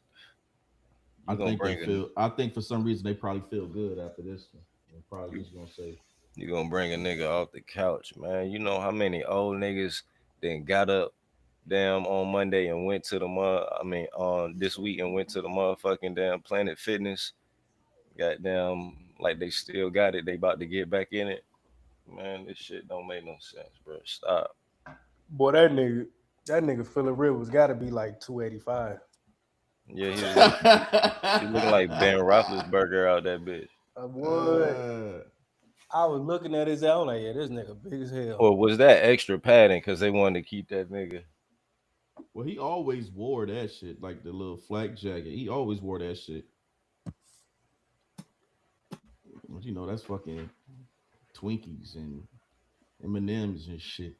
I think they feel. I think for some reason they probably feel good after this one. They're probably just gonna say you gonna bring a nigga off the couch, man. You know how many old niggas then got up damn on Monday and went to the on this week and went to the motherfucking damn Planet Fitness. Goddamn, like they still got it. They about to get back in it. Man, this shit don't make no sense, bro. Stop. Boy, that nigga Phillip Rivers got to be like 285. Yeah, he looking like Ben Roethlisberger out that bitch. I was looking at his out like, yeah, this nigga big as hell. Or was that extra padding because they wanted to keep that nigga? Well, he always wore that shit, like the little flak jacket. He always wore that shit. You know, that's fucking Twinkies and M&Ms and shit.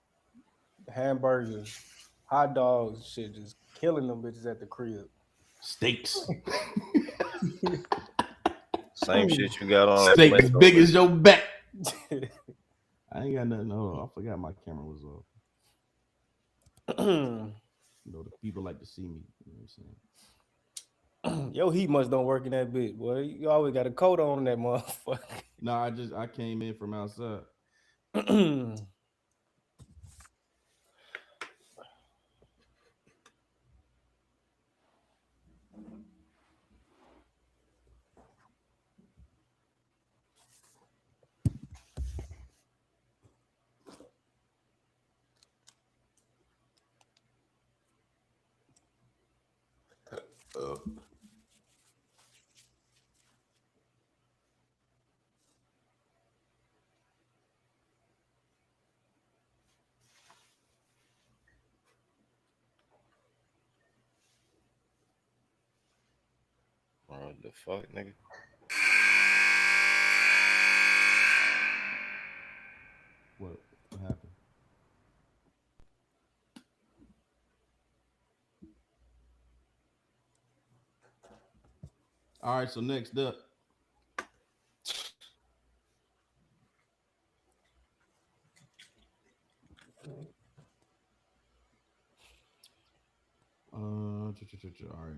Hamburgers, hot dogs, shit, just killing them bitches at the crib. Steaks. Same shit you got on. Steak as big as your back. I ain't got nothing. Hold on, I forgot my camera was off. You know, the people like to see me. You know what I'm saying? Yo, heat much don't work in that bitch, boy. You always got a coat on that motherfucker. No, I came in from outside. What the fuck, nigga? What happened? All right, so next up. All right.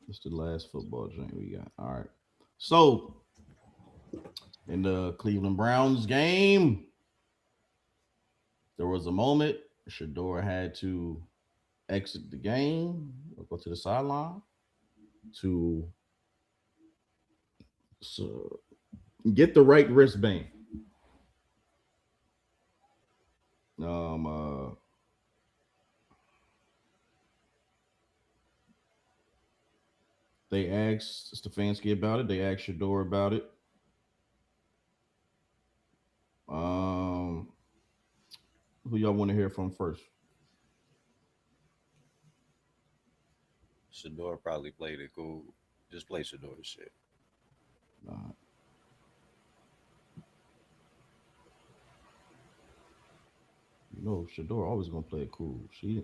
It's the last football joint we got. All right. So, in the Cleveland Browns game, there was a moment Shador had to exit the game, go to the sideline to get the right wristband. They asked Stefanski about it. They asked Shador about it. Who y'all want to hear from first? Shador probably played it cool. Just play Shador's shit. You know, Shador always gonna play it cool. You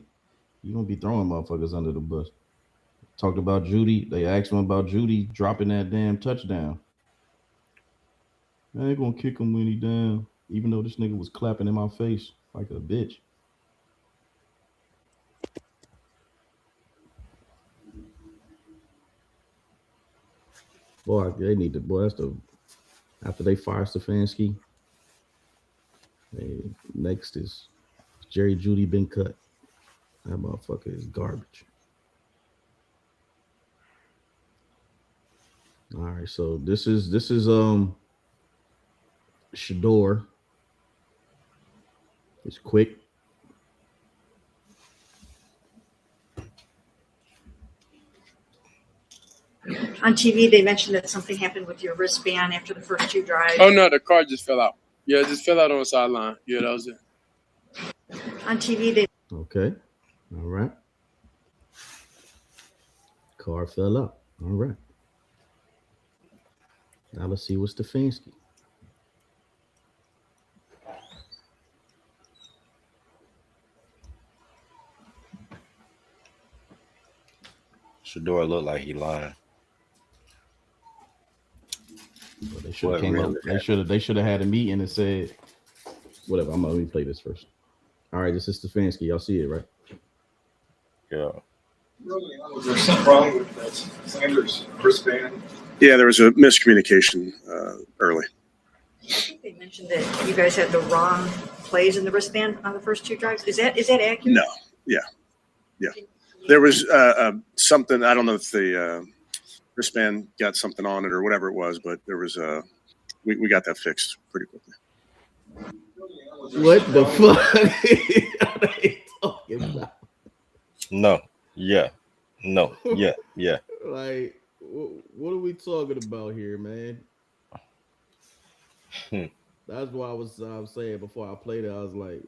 don't be throwing motherfuckers under the bus. Talked about Judy. They asked him about Judy dropping that damn touchdown. I ain't gonna kick him when he down, even though this nigga was clapping in my face like a bitch. Boy, they need to. Boy, that's after they fire Stefanski. Next is Jerry Judy been cut. That motherfucker is garbage. All right, so this is Shador. It's quick. On TV, they mentioned that something happened with your wristband after the first two drives. Oh no, the car just fell out. Yeah, it just fell out on the sideline. Yeah, that was it. On TV, they okay. All right. Car fell out. All right. Now let's see what's Stefanski. Shador looked like he lying. But they should have What came really up. They should have had a meeting and said, whatever. Let me play this first. All right, this is Stefanski. Y'all see it, right? Yeah. Was there something wrong with that Sanders wristband? Yeah, there was a miscommunication early. I think they mentioned that you guys had the wrong plays in the wristband on the first two drives. Is that accurate? No. Yeah. There was something. I don't know if the wristband got something on it or whatever it was, but there was we got that fixed pretty quickly. What the fuck are they talking about? No. Yeah. No. Yeah. Yeah. Like, what are we talking about here, man? That's why I was saying before I played it. I was like,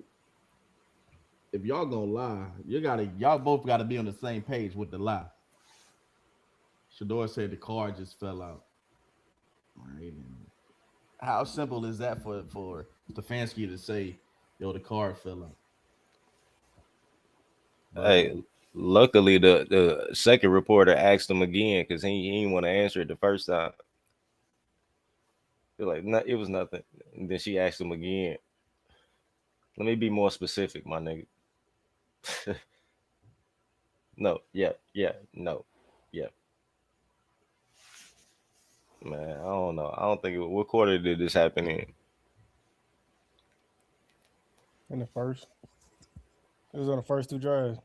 if y'all gonna lie, y'all both gotta be on the same page with the lie. Shador said the car just fell out. Right? And how simple is that for Stefanski to say, yo, the car fell out? Hey, luckily the second reporter asked him again because he didn't want to answer it the first time. They're like, no, it was nothing. And then she asked him again. Let me be more specific, my nigga. No, yeah, no, yeah. Man, I don't know. I don't think what quarter did this happen in? In the first. It was on the first two drives.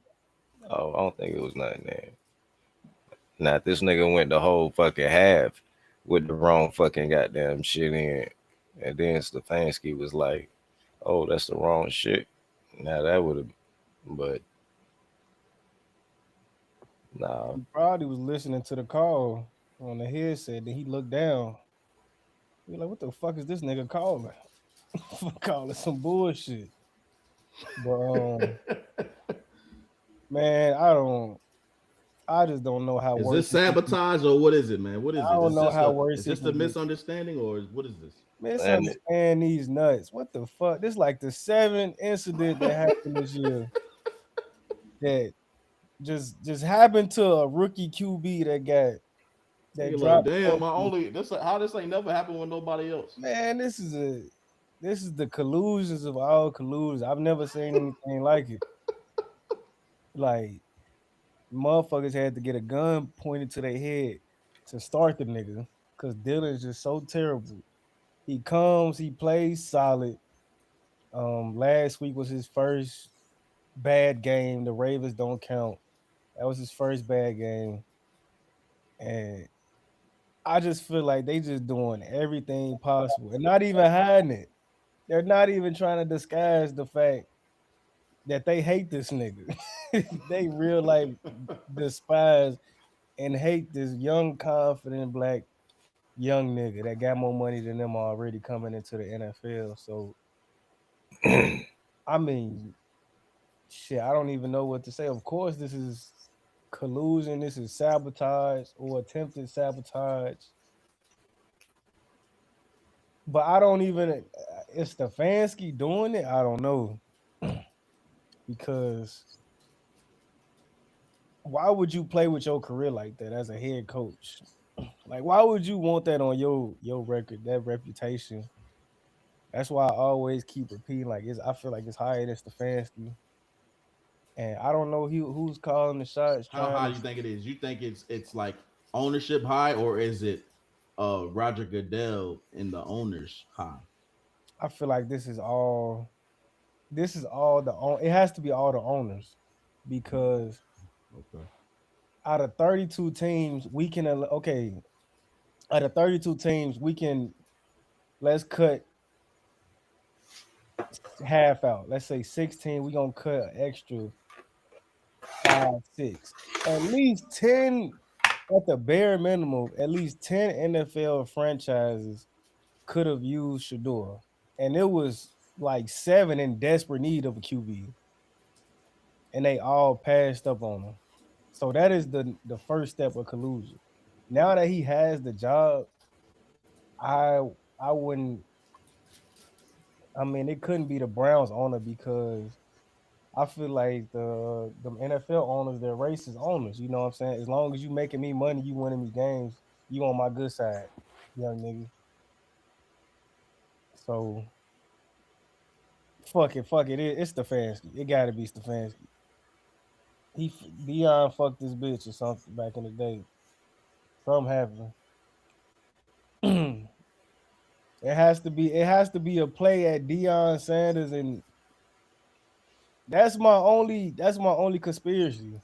Oh, I don't think it was nothing there. Now, if this nigga went the whole fucking half with the wrong fucking goddamn shit in, and then Stefanski was like, oh, that's the wrong shit. Now that would have, but nah. He probably was listening to the call on the headset. Then he looked down. He like, what the fuck is this nigga calling? Calling some bullshit. But man, I just don't know how. Is this sabotage or what is it, man? What is it? I don't know how worse. Is this the misunderstanding or what is this? Misunderstand these nuts. What the fuck? This is like the 7th incident that happened this year. That just happened to a rookie QB that got that dropped. Damn, how this ain't never happened with nobody else. Man, this is the collusions of all collusions. I've never seen anything like it. Like, motherfuckers had to get a gun pointed to their head to start the nigga because Dylan's just so terrible. He comes, he plays solid. Last week was his first bad game. The Ravens don't count. That was his first bad game. And I just feel like they just doing everything possible and not even hiding it. They're not even trying to disguise the fact that they hate this nigga. They real life despise and hate this young, confident black young nigga that got more money than them already coming into the NFL. So, I mean, shit, I don't even know what to say. Of course, this is collusion. This is sabotage or attempted sabotage. But I don't even, is Stefanski doing it? I don't know. Because why would you play with your career like that as a head coach? Like, why would you want that on your record, that reputation? That's why I always keep repeating, like, I feel like it's higher than Stefanski. And I don't know who's calling the shots. How high you think it is? You think it's like ownership high, or is it Roger Goodell in the owners high? I feel like this is all it has to be all the owners, because out of 32 teams, let's cut half out. Let's say 16, we're gonna cut an extra 5, 6. At least 10, at the bare minimum, at least 10 NFL franchises could have used Shador. And it was like 7 in desperate need of a QB. And they all passed up on him. So that is the first step of collusion. Now that he has the job, I wouldn't. I mean, it couldn't be the Browns owner, because I feel like the NFL owners, they're racist owners. You know what I'm saying? As long as you making me money, you winning me games, you on my good side, young nigga. So fuck it. It's Stefanski. It gotta be Stefanski. Dion fucked this bitch or something back in the day. Something happened. It has to be a play at Deion Sanders, and that's my only conspiracy.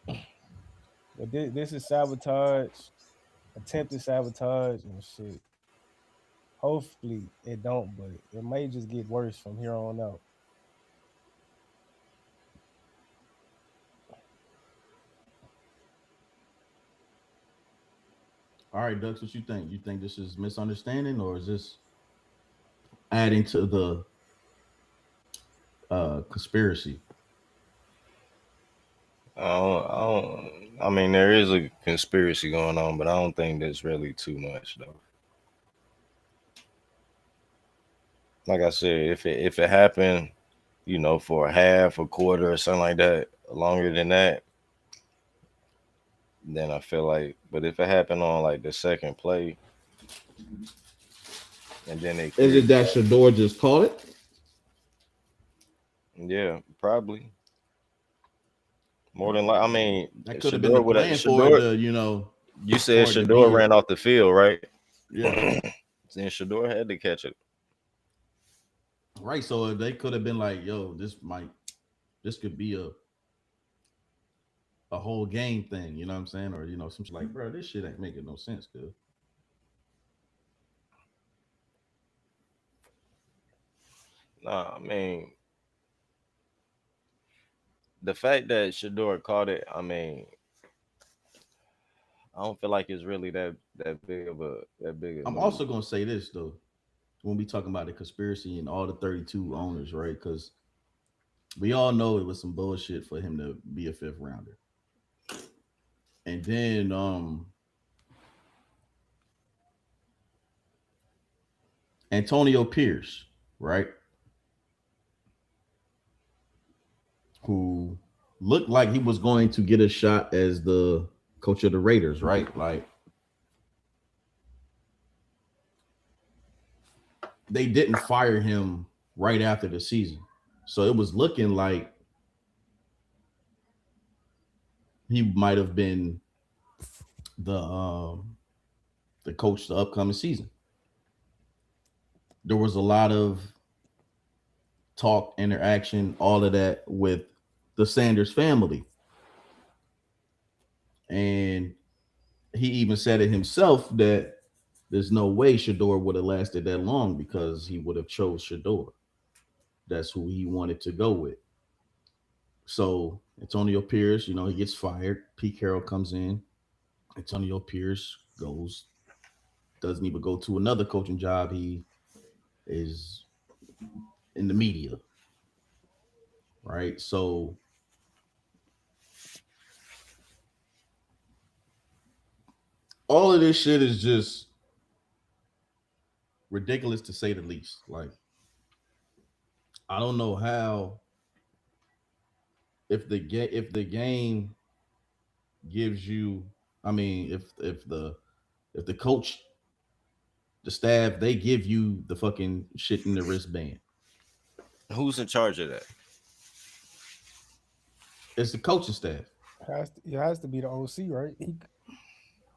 But this is sabotage, attempted sabotage and shit. Hopefully it don't, but it may just get worse from here on out. All right, Dux, what you think? You think this is misunderstanding, or is this adding to the conspiracy? I mean, there is a conspiracy going on, but I don't think that's really too much, though. Like I said, if it happened, you know, for a half, a quarter, or something like that, longer than that, then I feel like. But if it happened on like the second play, and then is it that Shedeur just called it? Yeah, probably. More than like, I mean, that could have been the plan for it, you know. You said Shedeur ran off the field, right? Yeah. Then Shedeur had to catch it. Right, so they could have been like, "Yo, this could be a whole game thing," you know what I'm saying? Or, you know, some shit like, bro, this shit ain't making no sense, dude. Nah, I mean, the fact that Shedeur caught it, I mean, I don't feel like it's really that big of a I'm also gonna say this though, when we talking about the conspiracy and all the 32 owners, right? Because we all know it was some bullshit for him to be a fifth rounder. And then Antonio Pierce, right? Who looked like he was going to get a shot as the coach of the Raiders, right? Like, they didn't fire him right after the season. So it was looking like he might have been the coach the upcoming season. There was a lot of talk, interaction, all of that with the Sanders family. And he even said it himself that there's no way Shedeur would have lasted that long because he would have chose Shedeur. That's who he wanted to go with. So Antonio Pierce, you know, he gets fired. Pete Carroll comes in. Antonio Pierce doesn't even go to another coaching job. He is in the media, right? So all of this shit is just ridiculous to say the least. Like, I don't know how, if the game gives you, I mean, if the coach, the staff, they give you the fucking shit in the wristband. Who's in charge of that? It's the coaching staff. It has to be the OC, right?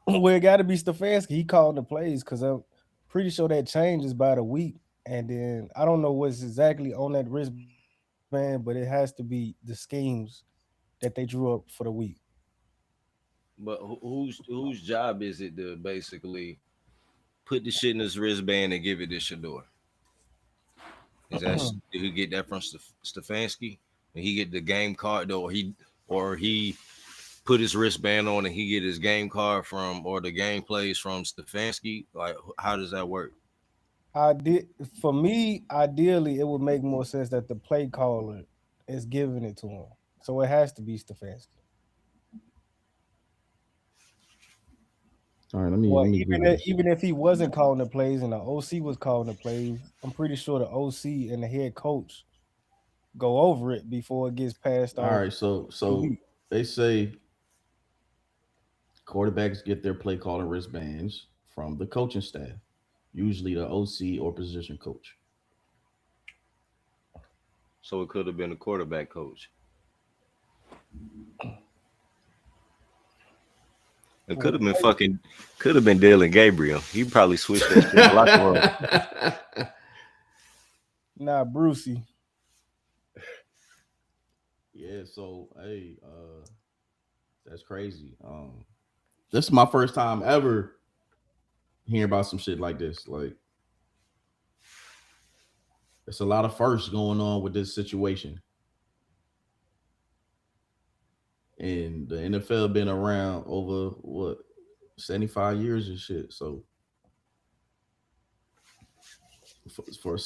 Well, it got to be Stefanski. He called the plays because I'm pretty sure that changes by the week. And then I don't know what's exactly on that wristband, but it has to be the schemes that they drew up for the week. But whose job is it to basically put the shit in his wristband and give it to Shedeur? Is that did he get that from Stefanski? And he get the game card, or he put his wristband on and he get his game card from, or the game plays from Stefanski? Like, how does that work? For me, ideally, it would make more sense that the play caller is giving it to him. So it has to be Stefanski. All right, let me even if he wasn't calling the plays and the OC was calling the plays, I'm pretty sure the OC and the head coach go over it before it gets passed All off. right, so they say quarterbacks get their play calling wristbands from the coaching staff, usually the OC or position coach. So it could have been a quarterback coach. It could have been Dylan Gabriel. He probably switched that shit in the locker room. Nah, Brucey. Yeah, so hey, that's crazy. This is my first time ever hearing about some shit like this. Like, it's a lot of firsts going on with this situation. And the NFL been around over what 75 years and shit. So for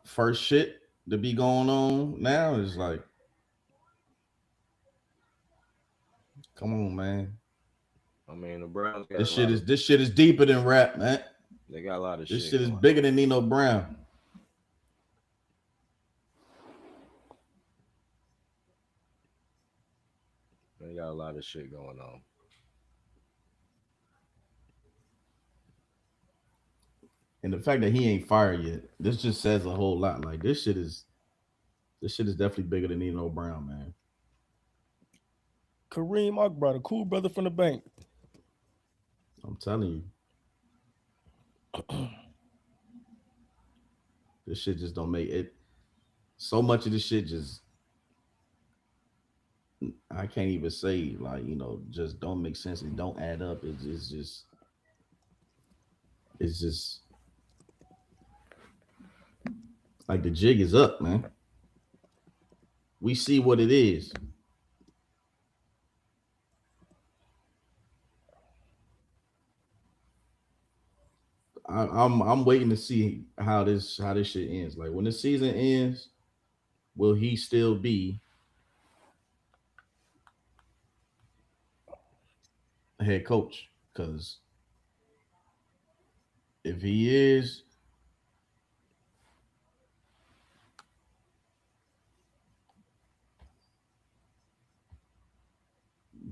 first shit to be going on now is like, come on, man. I mean, the Browns got this shit is deeper than rap, man. They got a lot of shit. This shit is bigger than Nino Brown. They got a lot of shit going on. And the fact that he ain't fired yet, this just says a whole lot. Like, this shit is definitely bigger than Nino Brown, man. Kareem Akbar, the cool brother from the bank. I'm telling you. This shit just don't make it. So much of this shit just, I can't even say, like, you know, just don't make sense. It don't add up. It's just like the jig is up, man. We see what it is. I'm waiting to see how this shit ends. Like, when the season ends, will he still be a head coach? Because if he is,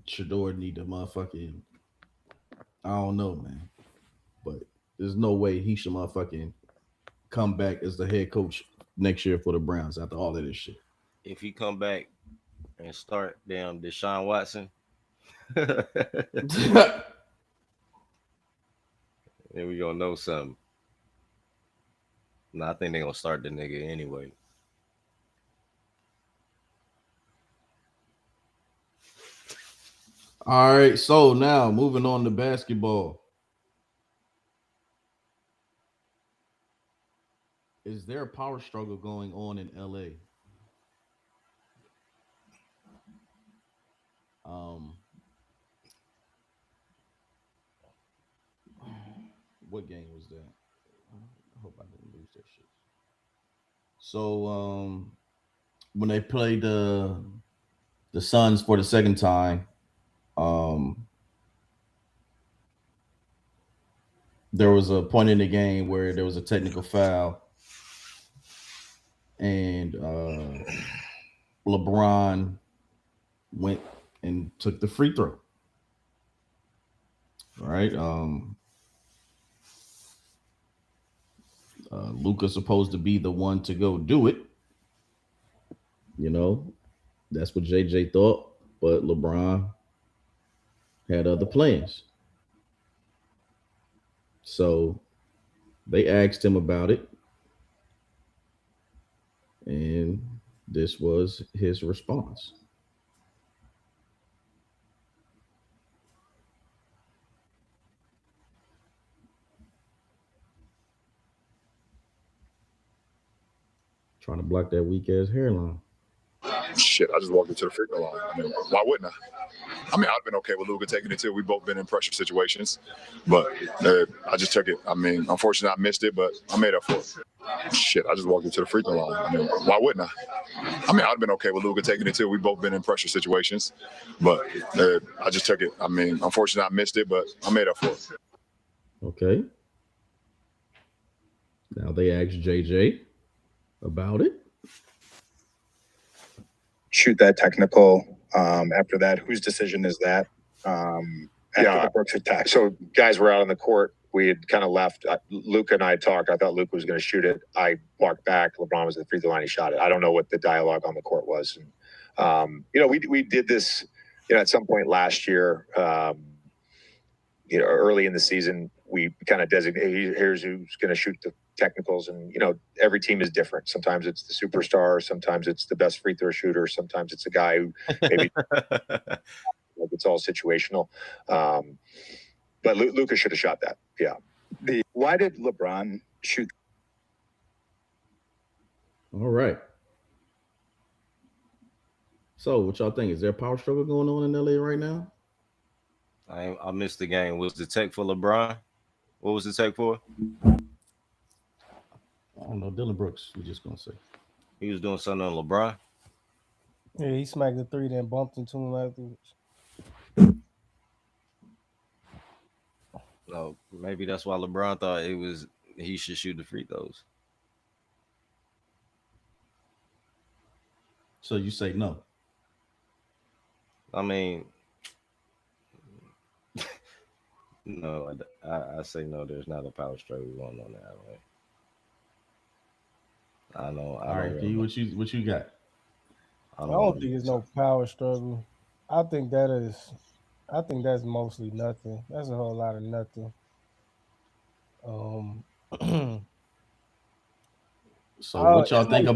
Shador need to motherfucking, I don't know, man. But there's no way he should motherfucking come back as the head coach next year for the Browns after all of this shit. If he come back and start damn Deshaun Watson, then we gonna know something. No, I think they gonna start the nigga anyway. All right, so now moving on to basketball. Is there a power struggle going on in LA? What game was that? I hope I didn't lose that shit. So when they played the Suns for the second time, there was a point in the game where there was a technical foul, and LeBron went and took the free throw. All right. Luka's supposed to be the one to go do it. You know, that's what JJ thought, but LeBron had other plans. So they asked him about it, and this was his response. Trying to block that weak ass hairline. Shit, I just walked into the free throw line. I mean, why wouldn't I? I mean, I'd have been okay with Luka taking it too. We've both been in pressure situations, but I just took it. I mean, unfortunately, I missed it, but I made up for it. Shit, I just walked into the free throw line. I mean, why wouldn't I? I mean, I'd have been okay with Luka taking it too. We've both been in pressure situations, but I just took it. I mean, unfortunately, I missed it, but I made up for it. Okay. Now they asked JJ About it. Shoot that technical. After that, whose decision is that? After the Brooks attack. So guys were out on the court. We had kind of left. Luka and I talked. I thought Luka was going to shoot it. I walked back. LeBron was at the free throw line. He shot it. I don't know what the dialogue on the court was. And, we did this, at some point last year, early in the season, we kind of designated, here's who's going to shoot the technicals. And, every team is different. Sometimes it's the superstar. Sometimes it's the best free throw shooter. Sometimes it's a guy who maybe it's all situational. But Luka should have shot that. Yeah. Why did LeBron shoot? All right. So what y'all think? Is there a power struggle going on in LA right now? I missed the game. Was the tech for LeBron? What was the tech for? I don't know. Dylan Brooks, we're just going to say. He was doing something on LeBron? Yeah, he smacked the three, then bumped into him afterwards. No, maybe that's why LeBron thought he should shoot the free throws. So you say no? I mean, no, I say no. There's not a power struggle going on that way. I know. All right, P, what you got? I don't think it's no power struggle. I think that's mostly nothing. That's a whole lot of nothing. So what y'all think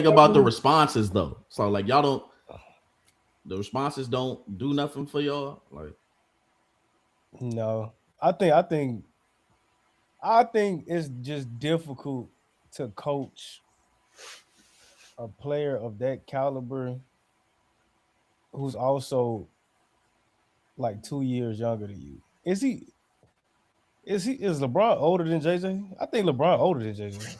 about the responses though? So like the responses don't do nothing for y'all? Like no. I think it's just difficult to coach a player of that caliber who's also like 2 years younger than you. Is LeBron older than JJ? I think LeBron older than JJ.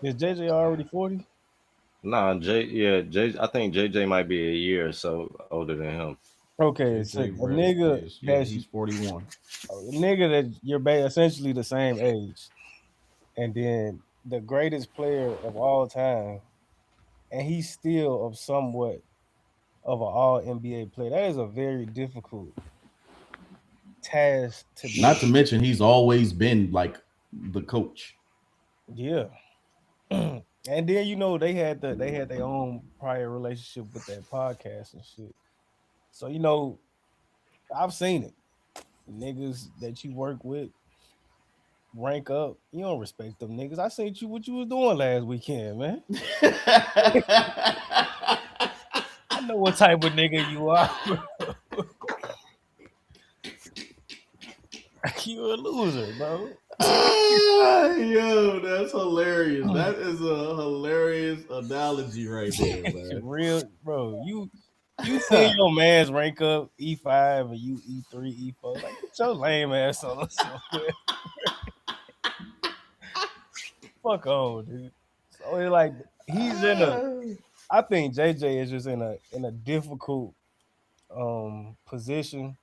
Is JJ already 40? Nah, I think JJ might be a year or so older than him. Okay, so a nigga he's 41. A nigga that you're essentially the same age, and then the greatest player of all time, and he's still somewhat of an all NBA player. That is a very difficult task to do. Not to mention he's always been like the coach. Yeah. And then they had their own prior relationship with that podcast and shit. So I've seen it. Niggas that you work with rank up. You don't respect them niggas. I seen what you was doing last weekend, man. I know what type of nigga you are. You a loser, bro. Yo, that's hilarious. That is a hilarious analogy right there, man. Real, bro. You see your man's rank up E5 and you E3, E4. Like, get your lame ass on somewhere. Fuck on, dude. So it's like I think JJ is just in a difficult position,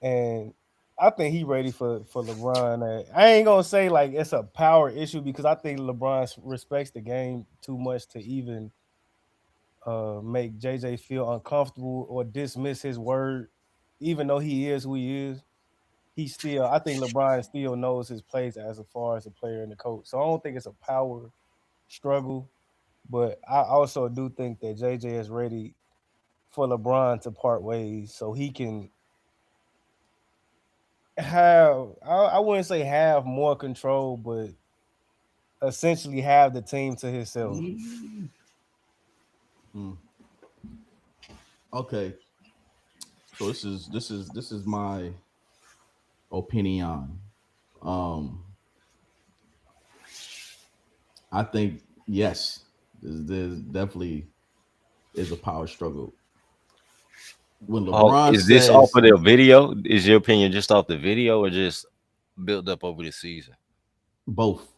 and I think he ready for LeBron. I ain't gonna say like it's a power issue because I think LeBron respects the game too much to even make JJ feel uncomfortable or dismiss his word, even though he is who he is. I think LeBron still knows his place as far as a player and the coach. So I don't think it's a power struggle, but I also do think that JJ is ready for LeBron to part ways so he can have, I wouldn't say have more control, but essentially have the team to himself. Okay. So this is my opinion. I think yes, there's definitely is a power struggle. When LeBron is this off of the video? Is your opinion just off the video or just built up over the season? Both.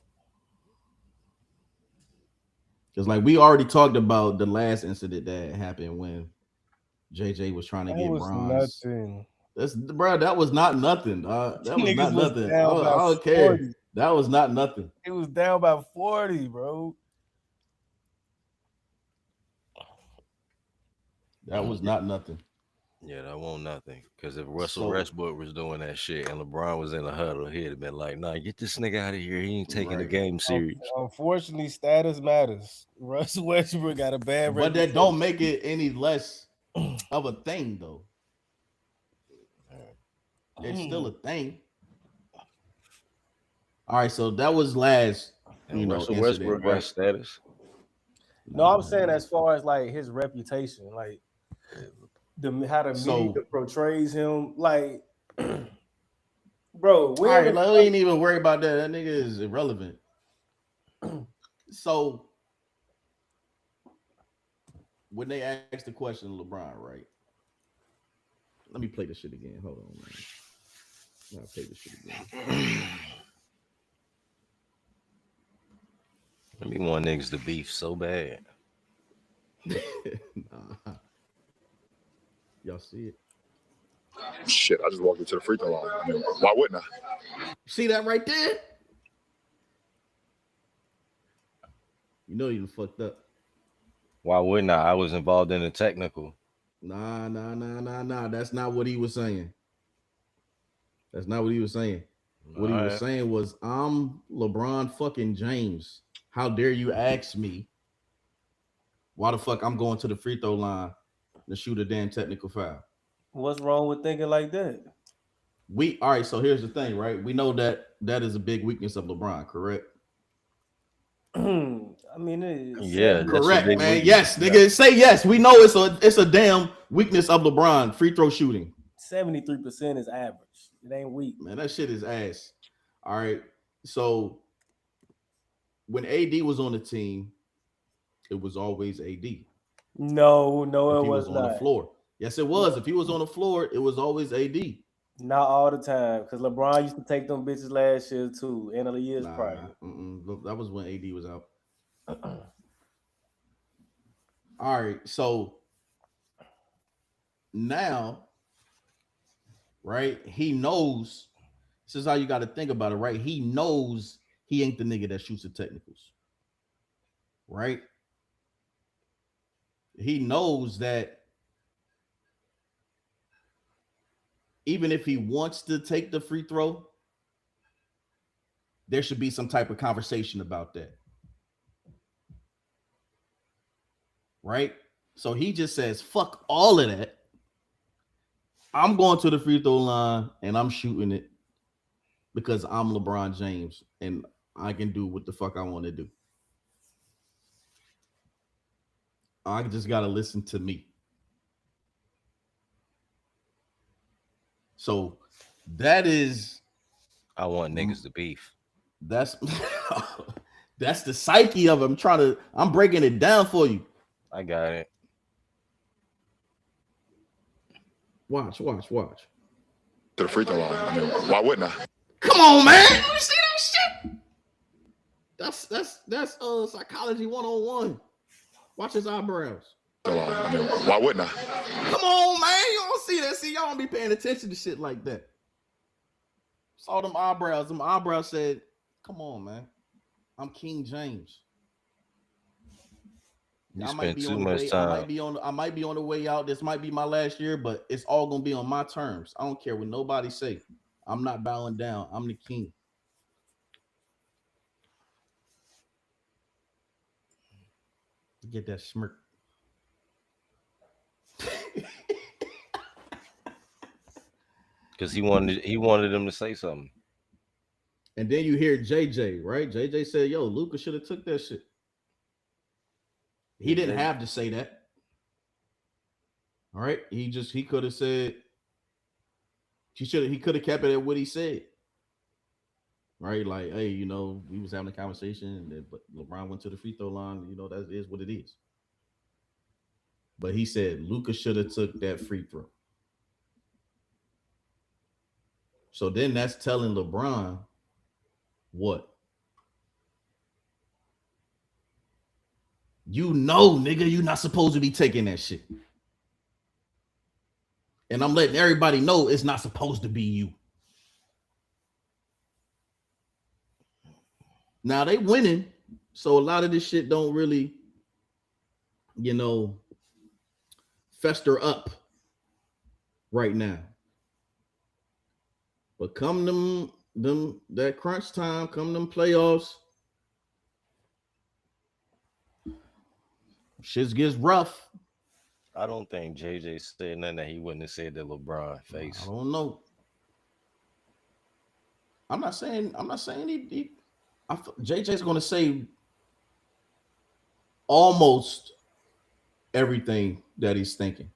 Because like we already talked about the last incident that happened when JJ was trying to get Bron's That was not nothing. That was Niggas not was nothing. down I by don't care. 40. That was not nothing. It was down by 40, bro. That was not nothing. Yeah, that won't nothing. Because if Russell Westbrook was doing that shit and LeBron was in the huddle, he'd have been like, "Nah, get this nigga out of here. He ain't taking the game serious." Unfortunately, status matters. Russell Westbrook got a bad But that don't make it any less of a thing, though. It's still a thing. All right, so that was last. Russell Westbrook got status. No, I'm saying as far as like his reputation, like how the media portrays him, like, bro. All right, we ain't even worry about that. That nigga is irrelevant. So when they asked the question of LeBron, right? Let me play this shit again. Hold on, man. I'll play this shit again. I mean, want niggas to beef so bad. Nah. Y'all see it? Shit, I just walked into the free throw line. I mean, why wouldn't I? See that right there? You know you fucked up. Why wouldn't I? I was involved in the technical. Nah. That's not what he was saying. That's not what he was saying. What he was saying was, I'm LeBron fucking James. How dare you ask me why the fuck I'm going to the free throw line to shoot a damn technical foul? What's wrong with thinking like that? All right, so here's the thing, right? We know that is a big weakness of LeBron, correct? I mean, yeah, correct, man. Weakness. Yes, nigga, say yes. We know it's a damn weakness of LeBron, free throw shooting. 73% is average. It ain't weak. Man, that shit is ass. All right, so when AD was on the team, it was always AD. No, if it was not. On the floor. Yes, it was. If he was on the floor, it was always AD. Not all the time, because LeBron used to take them bitches last year too, and the years prior. That was when AD was out. All right, so now, right? He knows. This is how you got to think about it, right? He knows he ain't the nigga that shoots the technicals, right? He knows that even if he wants to take the free throw, there should be some type of conversation about that. Right? So he just says, fuck all of that. I'm going to the free throw line and I'm shooting it because I'm LeBron James and I can do what the fuck I want to do. I just got to listen to me. So that is, I want niggas to beef. That's the psyche of him. I'm breaking it down for you. I got it. Watch. To the free throw line. I mean, why wouldn't I? Come on, man. You see that shit? That's psychology 101. Watch his eyebrows. I mean, why wouldn't I? Come on, man. You don't see that. See, y'all don't be paying attention to shit like that. Saw them eyebrows. Them eyebrows said, come on, man. I'm King James. I might be on the way. I might be on the way out. This might be my last year, but it's all gonna be on my terms. I don't care what nobody say. I'm not bowing down. I'm the king. Get that smirk. Because he wanted him to say something. And then you hear JJ, right? JJ said, yo, Luka should have took that shit. He didn't have to say that. All right. He could have said, he could have kept it at what he said. Right? Like, hey, we was having a conversation, but LeBron went to the free throw line. That is what it is. But he said Luka should have took that free throw. So then that's telling LeBron what? Nigga, you're not supposed to be taking that shit. And I'm letting everybody know it's not supposed to be you. Now they winning, so a lot of this shit don't really, fester up right now. But come them that crunch time, come them playoffs, shit gets rough. I don't think JJ said nothing that he wouldn't have said to LeBron face. I don't know. I'm not saying JJ's going to say almost everything that he's thinking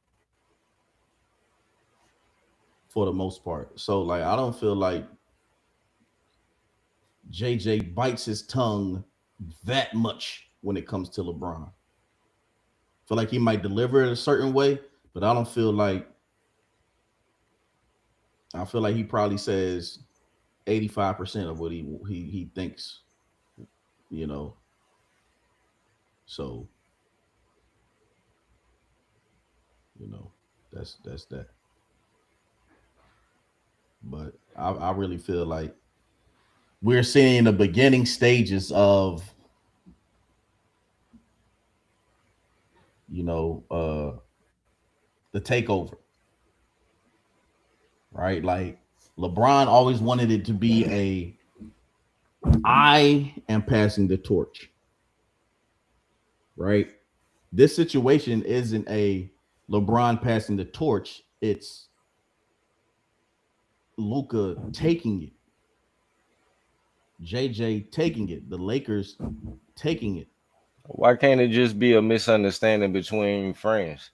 for the most part. So, like, I don't feel like JJ bites his tongue that much when it comes to LeBron. I feel like he might deliver it a certain way, but I feel like he probably says 85% of what he thinks, So, that's that. But I really feel like we're seeing the beginning stages of, the takeover, right? Like LeBron always wanted it to be I am passing the torch, right? This situation isn't a LeBron passing the torch. It's Luka taking it, JJ taking it, the Lakers taking it. Why can't it just be a misunderstanding between friends?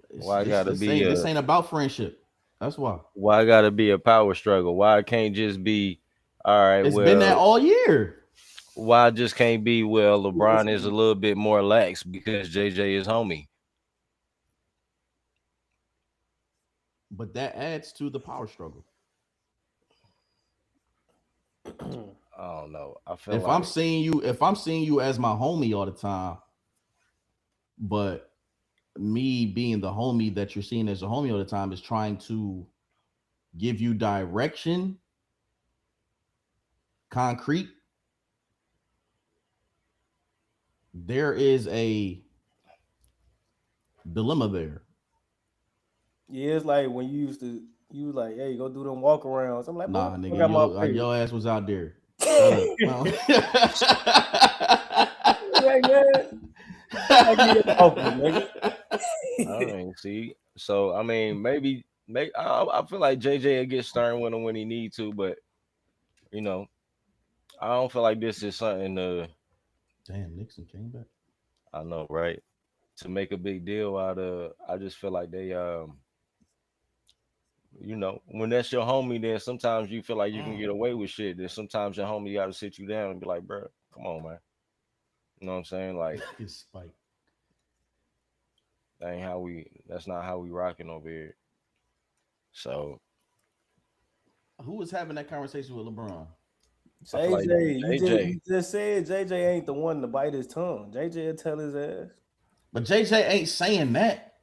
Why gotta be this ain't about friendship? That's why. Why gotta be a power struggle? Why it can't just be all right? It's been that all year. Why it just can't be LeBron is a little bit more lax because JJ is homie? But that adds to the power struggle. I don't know. I feel if I'm seeing you as my homie all the time, but me being the homie that you're seeing as a homie all the time is trying to give you direction, concrete. There is a dilemma there. Yeah, it's like when you was like, hey, go do them walk arounds. I'm like, nah, nigga, your ass was out there. I mean, see, so I mean, maybe I feel like JJ will get stern with him when he need to, but I don't feel like this is something to. Damn, Nixon came back. I know, right? To make a big deal out of, I just feel like they, when that's your homie, then sometimes you feel like you can get away with shit. Then sometimes your homie got to sit you down and be like, bro, come on, man. You know what I'm saying? Like, his spike. That's not how we rocking over here. So, who was having that conversation with LeBron? JJ, you just said JJ ain't the one to bite his tongue. JJ will tell his ass. But JJ ain't saying that.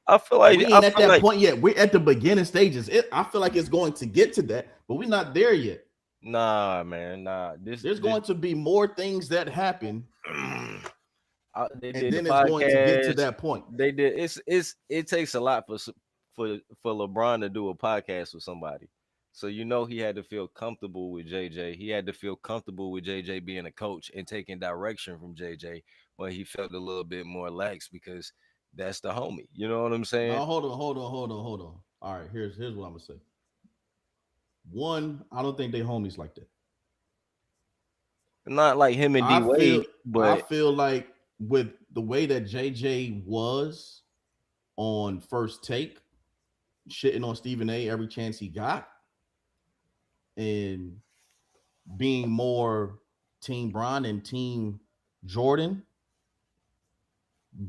I feel like we ain't at that point yet. We're at the beginning stages. I feel like it's going to get to that, but we're not there yet. Nah, man, nah. There's going to be more things that happen, and then it's going to get to that point. They did. It takes a lot for LeBron to do a podcast with somebody. So he had to feel comfortable with JJ. He had to feel comfortable with JJ being a coach and taking direction from JJ, but he felt a little bit more lax because that's the homie. You know what I'm saying? No, hold on. All right, here's what I'm gonna say. One, I don't think they homies like that. Not like him and D Wade, but I feel like with the way that JJ was on First Take, shitting on Stephen A every chance he got, and being more Team Bron and Team Jordan,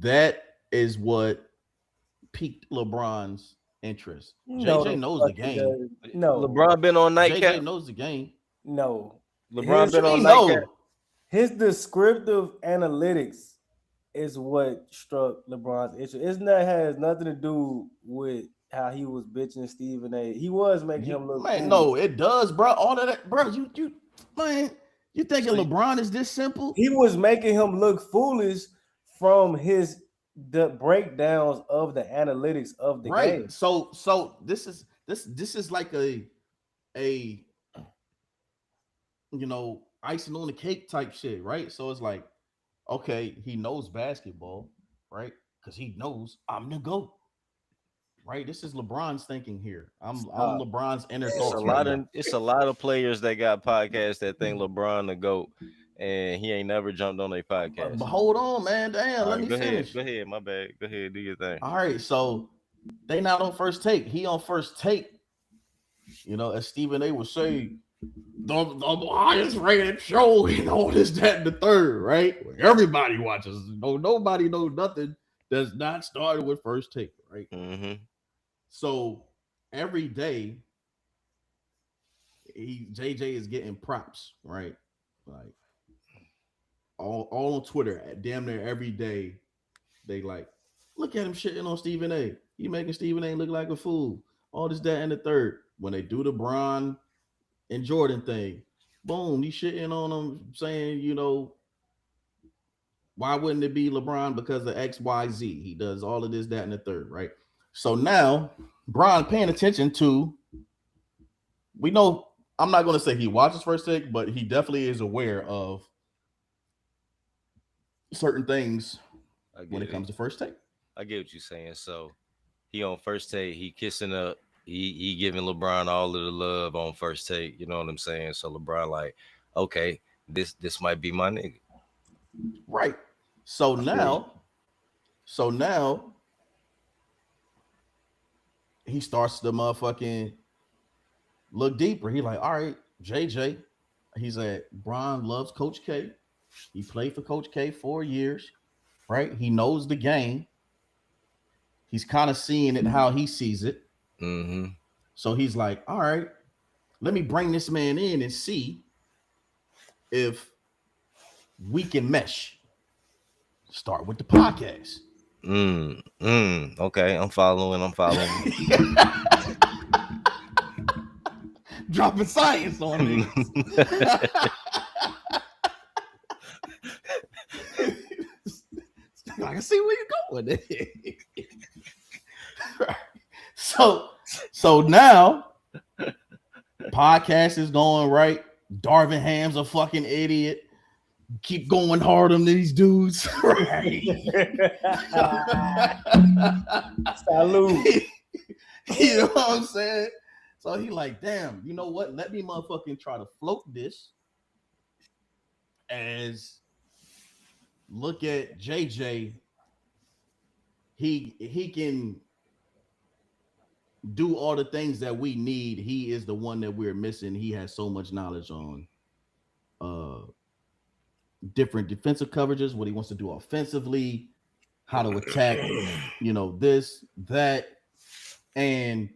that is what piqued LeBron's interest. JJ knows the game. No, LeBron been on nightcap. JJ knows the game. No, LeBron been on nightcap. His descriptive analytics is what struck LeBron's issue. Has nothing to do with how he was bitching Stephen A. He was making him look man. foolish. No, it does, bro. All of that, bro. You man. You thinking LeBron is this simple? He was making him look foolish from the breakdowns of the analytics of the game. So this is like a icing on the cake type shit, right? So it's like, okay, he knows basketball, right? Because he knows I'm the GOAT. Right, this is LeBron's thinking here. I'm LeBron's inner thoughts. It's a lot of players that got podcasts that think LeBron the GOAT, and he ain't never jumped on a podcast. But hold on, man. Damn, let me finish. Go ahead, my bad. Go ahead, do your thing. All right, so they not on First Take. He on First Take. As Stephen A. would say, the highest rated show, this, that, and the third, right? Everybody watches. Nobody knows nothing that's not started with First Take, right? Mm-hmm. So every day, JJ is getting props, right? Like all on Twitter, damn near every day, they like, look at him shitting on Stephen A. You making Stephen A. look like a fool. All this, that, and the third. When they do the Bron and Jordan thing, boom, he's shitting on them, saying, why wouldn't it be LeBron? Because of X, Y, Z. He does all of this, that, and the third, right? So now, Bron paying attention to, we know, I'm not going to say he watches First Take, but he definitely is aware of certain things when it comes to First Take. I get what you're saying. So he on First Take, he kissing up, he giving LeBron all of the love on First Take. You know what I'm saying? So LeBron like, okay, this might be my nigga. Right. So now he starts to motherfucking look deeper. He like, all right, JJ. He said, Bron loves Coach K. He played for Coach K 4 years, right? He knows the game. He's kind of seeing it how he sees it. Mm-hmm. So he's like, all right, let me bring this man in and see if we can mesh. Start with the podcast. Okay, I'm following. Dropping science on me. I can see where you're going. So now podcast is going right. Darvin Ham's a fucking idiot. Keep going hard on these dudes. Right. Salute. You know what I'm saying? So he like, damn, you know what? Let me motherfucking try to float this as look at JJ. He can do all the things that we need. He is the one that we're missing. He has so much knowledge on different defensive coverages, what he wants to do offensively, how to attack, this, that, and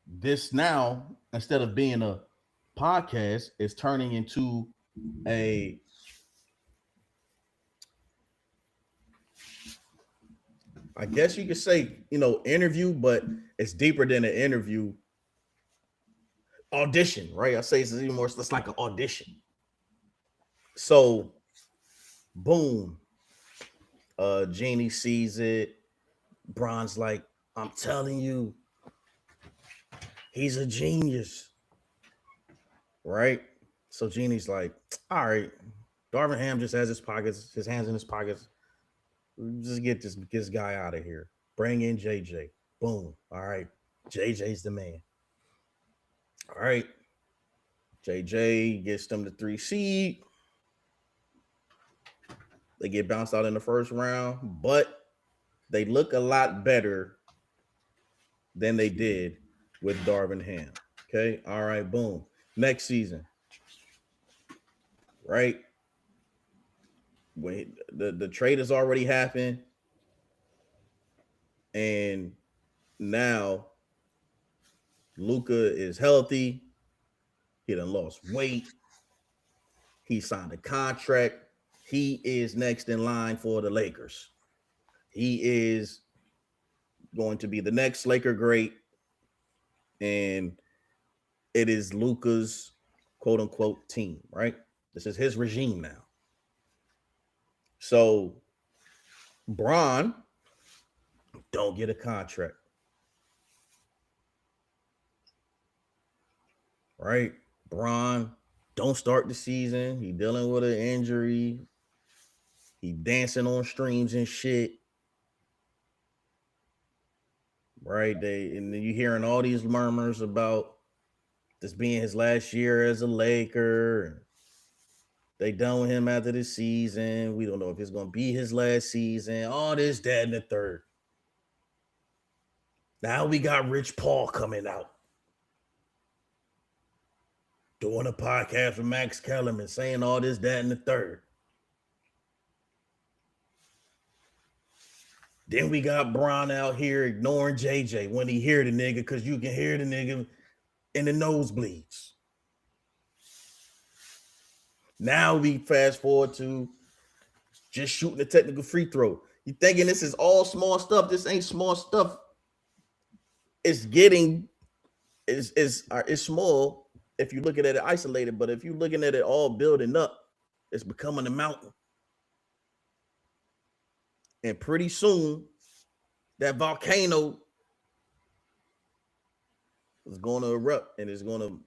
this now, instead of being a podcast, is turning into a I guess you could say, interview, but it's deeper than an interview. Audition, right? I say it's even more, it's like an audition. So, boom. Jeannie sees it. Bron's like, I'm telling you, he's a genius. Right? So Jeannie's like, all right, Darvin Ham just has his hands in his pockets. Just get this guy out of here. Bring in JJ. Boom. All right. JJ's the man. All right. JJ gets them the 3 seed. They get bounced out in the first round, but they look a lot better than they did with Darvin Ham. Okay. All right. Boom. Next season. Right. When the trade has already happened, and now Luka is healthy. He done lost weight. He signed a contract. He is next in line for the Lakers. He is going to be the next Laker great. And it is Luka's quote unquote team, right? This is his regime now. So Bron don't get a contract. Right? Bron don't start the season. He dealing with an injury. He dancing on streams and shit. Right? And then you hearing all these murmurs about this being his last year as a Laker. They done with him after the season. We don't know if it's going to be his last season. All this, that, and the third. Now we got Rich Paul coming out, doing a podcast with Max Kellerman, saying all this, that, and the third. Then we got Bron out here ignoring JJ when he hear the nigga, because you can hear the nigga in the nosebleeds. Now we fast forward to just shooting a technical free throw. You thinking this is all small stuff? This ain't small stuff. It's small if you're looking at it isolated, but if you're looking at it all building up, it's becoming a mountain. And pretty soon, that volcano is going to erupt and it's going to,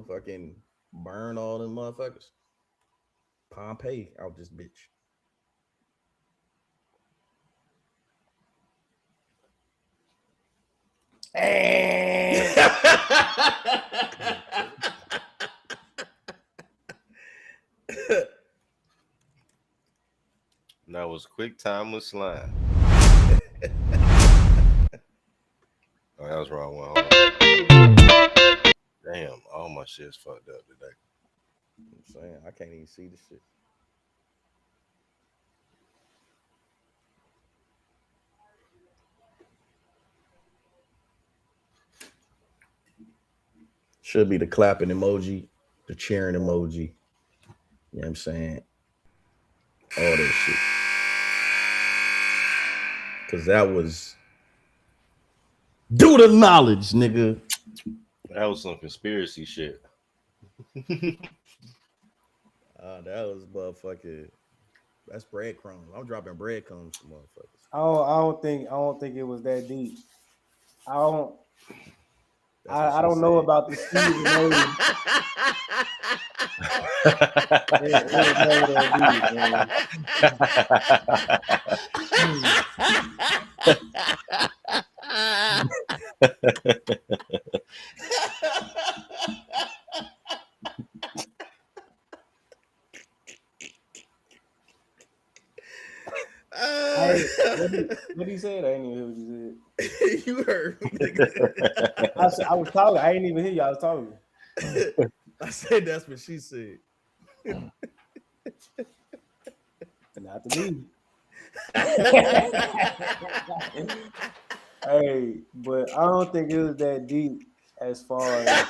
fucking burn all them motherfuckers. Pompeii out this bitch. That was quick time with slime. Oh, that was wrong one. Damn, all my shit's fucked up today. I'm saying I can't even see the shit. Should be the clapping emoji, the cheering emoji. You know what I'm saying? All that shit. Because that was due to knowledge, nigga. That was some conspiracy shit. That was motherfucking. That's breadcrumbs. I'm dropping breadcrumbs for motherfuckers. I don't think it was that deep. I don't know about the season. What did he say? I didn't even hear what you said. You heard. I was talking. I didn't even hear you. I was talking. I said that's what she said. Not to me. Hey, but I don't think it was that deep as far as.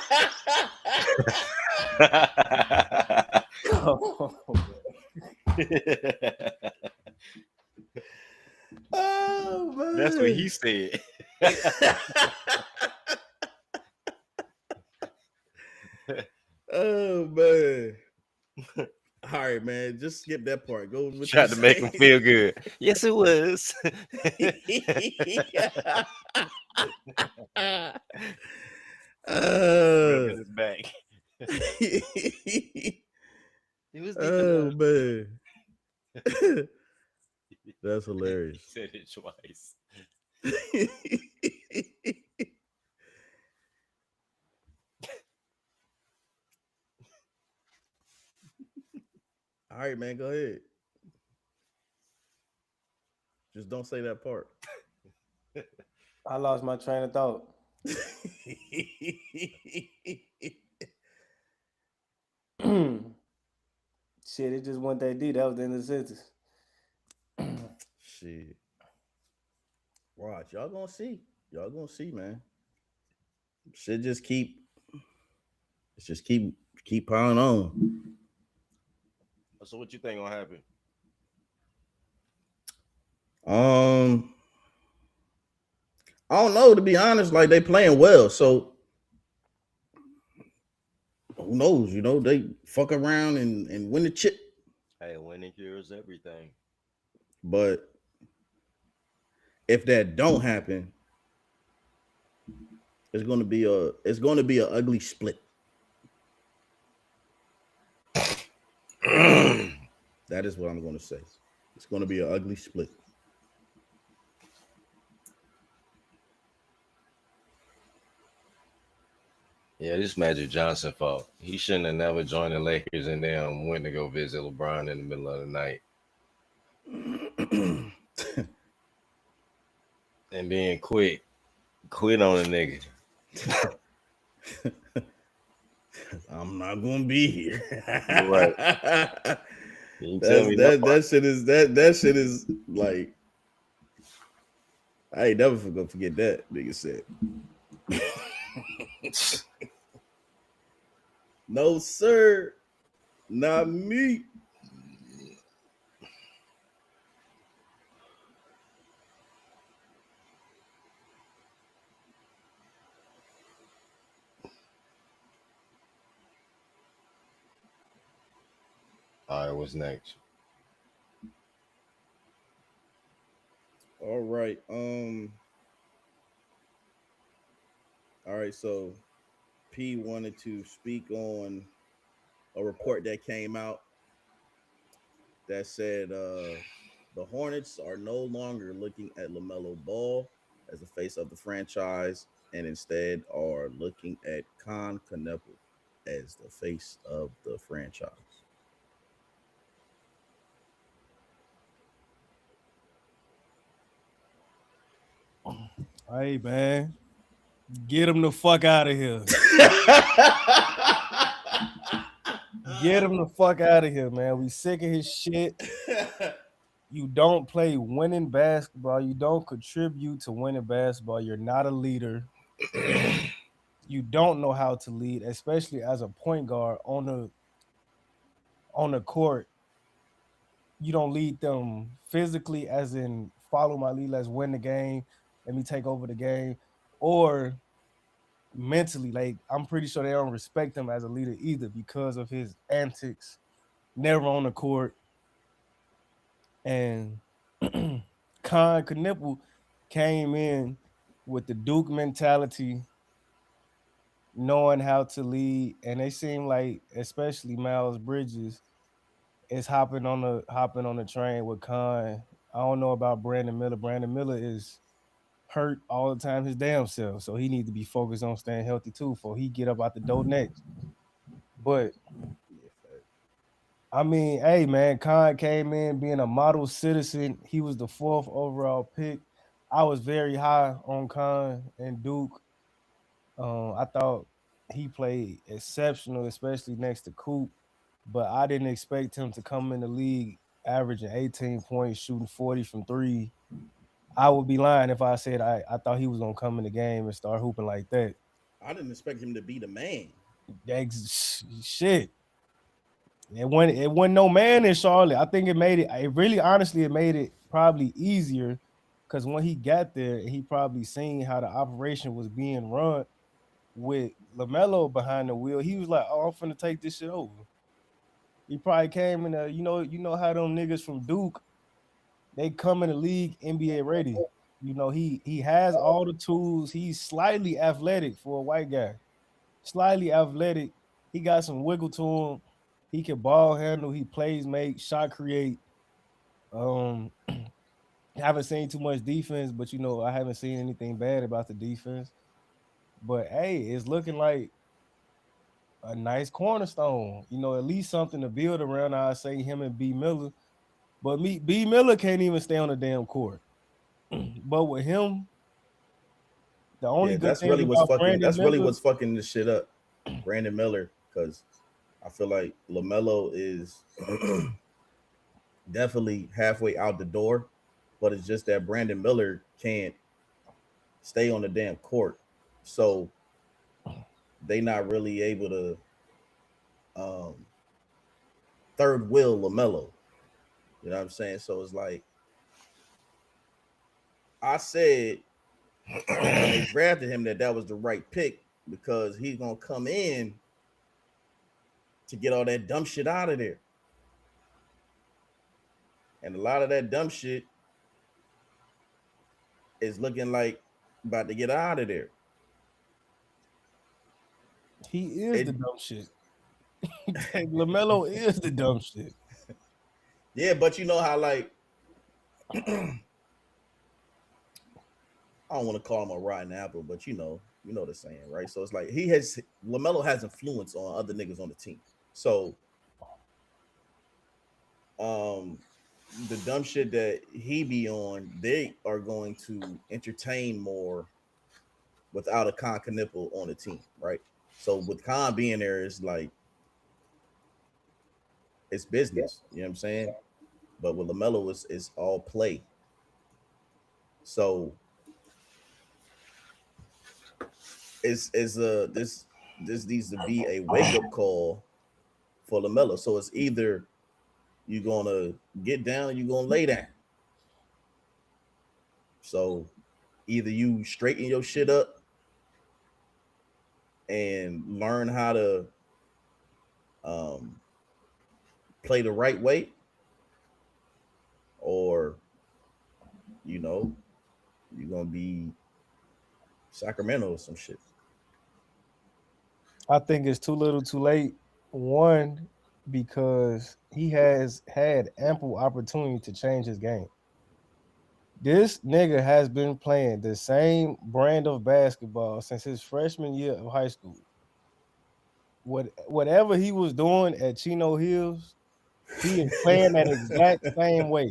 Oh man, that's what he said. Oh man. All right, man. Just skip that part. Go with Tried to make him feel good. Yes, it was. His back. It was man. That's hilarious. He said it twice. All right, man, go ahead. Just don't say that part. I lost my train of thought. Shit, it just wasn't that deep. That was the end of the sentence. Shit. Watch. Y'all gonna see. Y'all gonna see, man. Shit just keep keep piling on. So what you think gonna happen? I don't know, to be honest. Like, they playing well, so who knows? You know, they fuck around and win the chip. Hey, winning cures everything. But if that don't happen, it's gonna be an ugly split. That is what I'm gonna say. It's gonna be an ugly split. Yeah, this Magic Johnson fault. He shouldn't have never joined the Lakers and then went to go visit LeBron in the middle of the night. And then quit on a nigga. I'm not gonna be here. Right. That shit is like, I ain't never gonna forget that, nigga said. No, sir. Not me. All right, what's next? All right. All right, so P wanted to speak on a report that came out that said the Hornets are no longer looking at LaMelo Ball as the face of the franchise and instead are looking at Khan Kneppel as the face of the franchise. Hey, man. Get him the fuck out of here. Get him the fuck out of here, man. We sick of his shit. You don't play winning basketball. You don't contribute to winning basketball. You're not a leader. You don't know how to lead, especially as a point guard on the court. You don't lead them physically, as in follow my lead, let's win the game, let me take over the game, or mentally. Like, I'm pretty sure they don't respect him as a leader either because of his antics, never on the court. And Khan Kneppel came in with the Duke mentality, knowing how to lead, and they seem like, especially Miles Bridges, is hopping on the train with Khan. I don't know about Brandon Miller. Brandon Miller is hurt all the time, his damn self, so he needs to be focused on staying healthy too before he get up out the door next. But I mean, hey man, Khan came in being a model citizen. He was the 4th overall pick. I was very high on Khan and Duke. I thought he played exceptional, especially next to Coop, but I didn't expect him to come in the league averaging 18 points, shooting 40 from 3. I would be lying if I said I thought he was gonna come in the game and start hooping like that. I didn't expect him to be the man. Shit. It wasn't no man in Charlotte. I think it made it probably easier, because when he got there, he probably seen how the operation was being run with LaMelo behind the wheel. He was like, "Oh, I'm finna take this shit over." He probably came in you know how them niggas from Duke, they come in the league NBA ready. You know, he has all the tools. He's slightly athletic for a white guy. Slightly athletic. He got some wiggle to him. He can ball handle. He plays make, shot create. Haven't seen too much defense, but I haven't seen anything bad about the defense. But hey, it's looking like a nice cornerstone. At least something to build around. I say him and B Miller. But B Miller can't even stay on the damn court. But with him, the only good thing really what's fucking this shit up. Brandon Miller, because I feel like LaMelo is definitely halfway out the door, but it's just that Brandon Miller can't stay on the damn court. So they not really able to third wheel LaMelo. You know what I'm saying? So it's like I said when they drafted him that was the right pick because he's gonna come in to get all that dumb shit out of there. And a lot of that dumb shit is looking like about to get out of there. He is the dumb shit. LaMelo is the dumb shit. Yeah, but you know how like I don't want to call him a rotten apple, but you know the saying, right? So it's like LaMelo has influence on other niggas on the team. So the dumb shit that he be on, they are going to entertain more without a Con Knipple on the team, right? So with Con being there, it's like it's business, you know what I'm saying? But with LaMelo, it's all play. So this needs to be a wake-up call for LaMelo. So it's either you're gonna get down or you're gonna lay down. So either you straighten your shit up and learn how to play the right way, or you're gonna be Sacramento or some shit. I think it's too little too late. One, because he has had ample opportunity to change his game. This nigga has been playing the same brand of basketball since his freshman year of high school. Whatever he was doing at Chino Hills, he is playing that exact same way.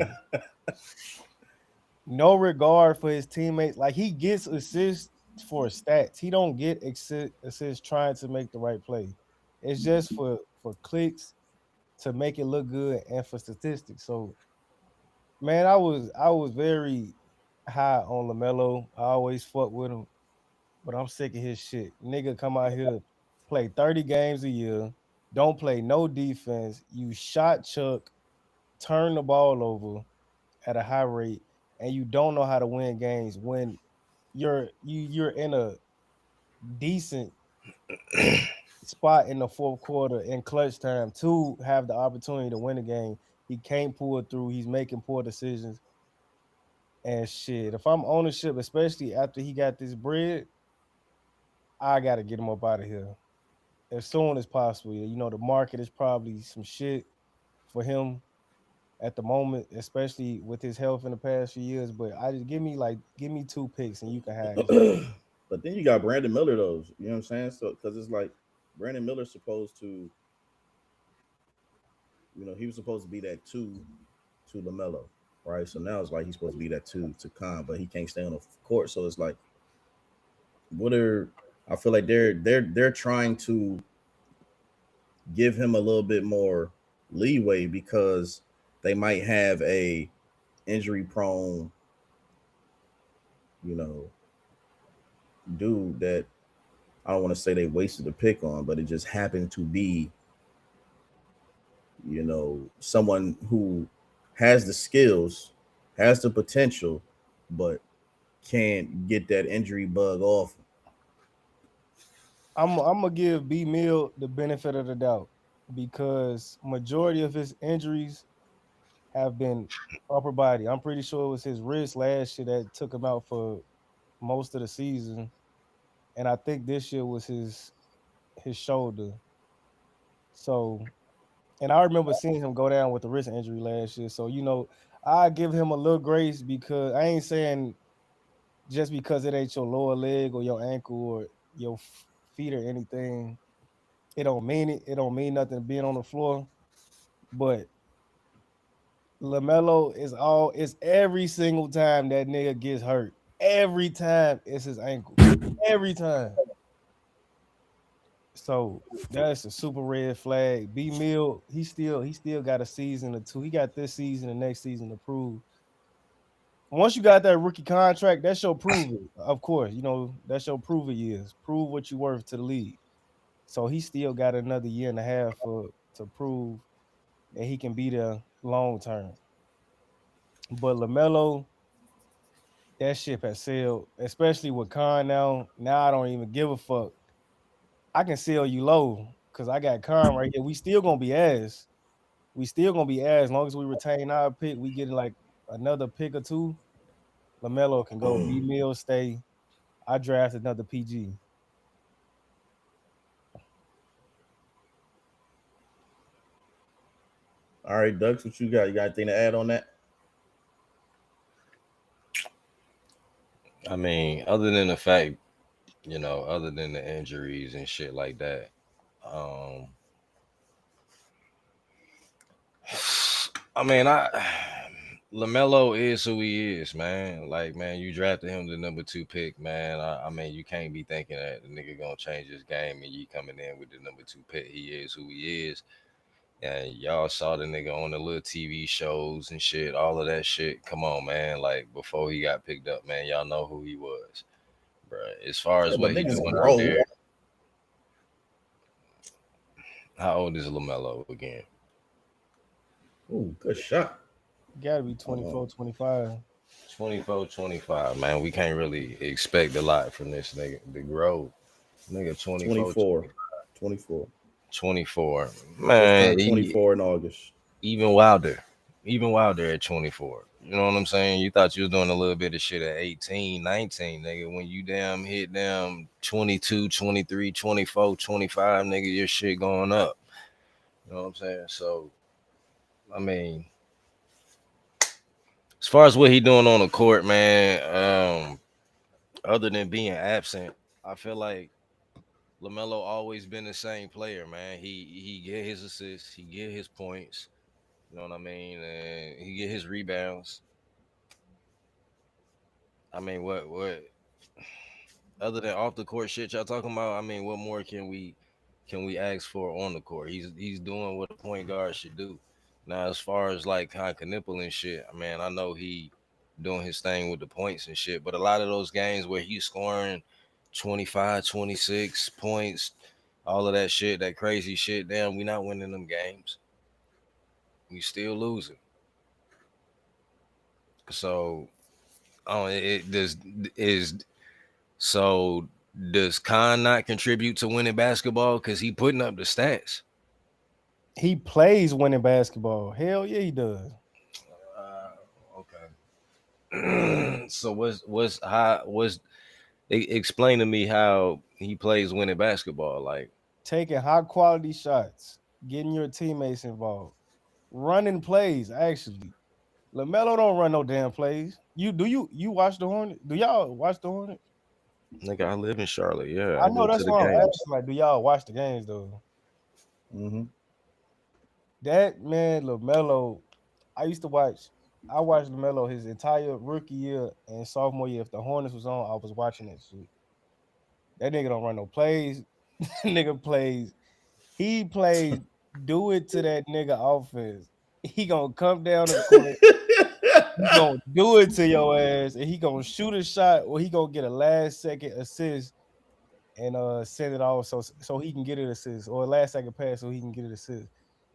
No regard for his teammates. Like, he gets assists for stats. He don't get assists trying to make the right play. It's just for clicks, to make it look good, and for statistics. So, man, I was very high on LaMelo. I always fuck with him, but I'm sick of his shit. Nigga come out here, play 30 games a year, don't play no defense. You shot Chuck, turn the ball over at a high rate, and you don't know how to win games when you're in a decent spot in the fourth quarter in clutch time to have the opportunity to win a game. He can't pull it through. He's making poor decisions. And shit, if I'm ownership, especially after he got this bread, I got to get him up out of here as soon as possible. You know, the market is probably some shit for him at the moment, especially with his health in the past few years. But I just give me 2 picks and you can have it. But then you got Brandon Miller, though. You know what I'm saying? So because it's like Brandon Miller's supposed to, he was supposed to be that 2 to LaMelo, right? So now it's like he's supposed to be that 2 to Con, but he can't stay on the court. So it's like, I feel like they're trying to give him a little bit more leeway because they might have a injury prone, dude that I don't want to say they wasted a pick on, but it just happened to be, someone who has the skills, has the potential, but can't get that injury bug off. I'm gonna give B Mill the benefit of the doubt because majority of his injuries have been upper body. I'm pretty sure it was his wrist last year that took him out for most of the season, and I think this year was his shoulder. So, and I remember seeing him go down with the wrist injury last year. So, I give him a little grace because I ain't saying just because it ain't your lower leg or your ankle or your feet or anything, it don't mean it. It don't mean nothing being on the floor. But LaMelo is every single time that nigga gets hurt. Every time it's his ankle. Every time. So that's a super red flag. B Mill, he still got a season or 2. He got this season and next season to prove. Once you got that rookie contract, that's your prove it. Of course, that's your prove it years. Prove what you worth to the league. So he still got another year and a half to prove that he can be there long term. But LaMelo, that ship has sailed, especially with Khan now. Now I don't even give a fuck. I can sell you low because I got Khan right here. We still gonna be ass. We still gonna be ass. As long as we retain our pick, we getting like another pick or two. LaMelo can go. B Mill stay. I draft another PG. All right, Dux, what you got? You got anything to add on that? I mean, other than the fact, other than the injuries and shit like that, I mean, LaMelo is who he is, man. Like, man, you drafted him the number 2 pick, man. I mean, you can't be thinking that the nigga gonna change his game and you coming in with the number 2 pick. He is who he is. And y'all saw the nigga on the little TV shows and shit, all of that shit. Come on, man. Like, before he got picked up, man, y'all know who he was. Bruh, as far as what he doing out there. How old is LaMelo again? Ooh, good shot. Gotta be 24, 25. 24, 25, man. We can't really expect a lot from this nigga. The growth. Nigga 24. Man. 24 in August. Even wilder at 24. You know what I'm saying? You thought you was doing a little bit of shit at 18, 19, nigga. When you damn hit them 22, 23, 24, 25, nigga, your shit going up. You know what I'm saying? So, I mean, as far as what he doing on the court, man, other than being absent, I feel like LaMelo always been the same player, man. He get his assists, he get his points, you know what I mean, and he get his rebounds. I mean, what other than off the court shit y'all talking about? I mean, what more can we ask for on the court? He's doing what a point guard should do. Now, as far as like Con Knipple and shit, man, I know he doing his thing with the points and shit, but a lot of those games where he's scoring 25, 26 points, all of that shit, that crazy shit, damn, we not winning them games. We still losing. So, does Khan not contribute to winning basketball because he putting up the stats? He plays winning basketball. Hell yeah, he does. Okay. So explain to me how he plays winning basketball, like taking high quality shots, getting your teammates involved, running plays. Actually, LaMelo don't run no damn plays. You watch the Hornets? Do y'all watch the Hornets? Nigga, I live in Charlotte. Yeah, I know that's why I'm asking. Like, do y'all watch the games though? Mm-hmm. That man, LaMelo, I watched LaMelo his entire rookie year and sophomore year. If the Hornets was on, I was watching that shit. That nigga don't run no plays. Nigga plays. He plays. Do it to that nigga offense. He gonna come down the court. He gonna do it to your ass, and he gonna shoot a shot, or he gonna get a last second assist and send it off so he can get an assist, or a last second pass so he can get an assist.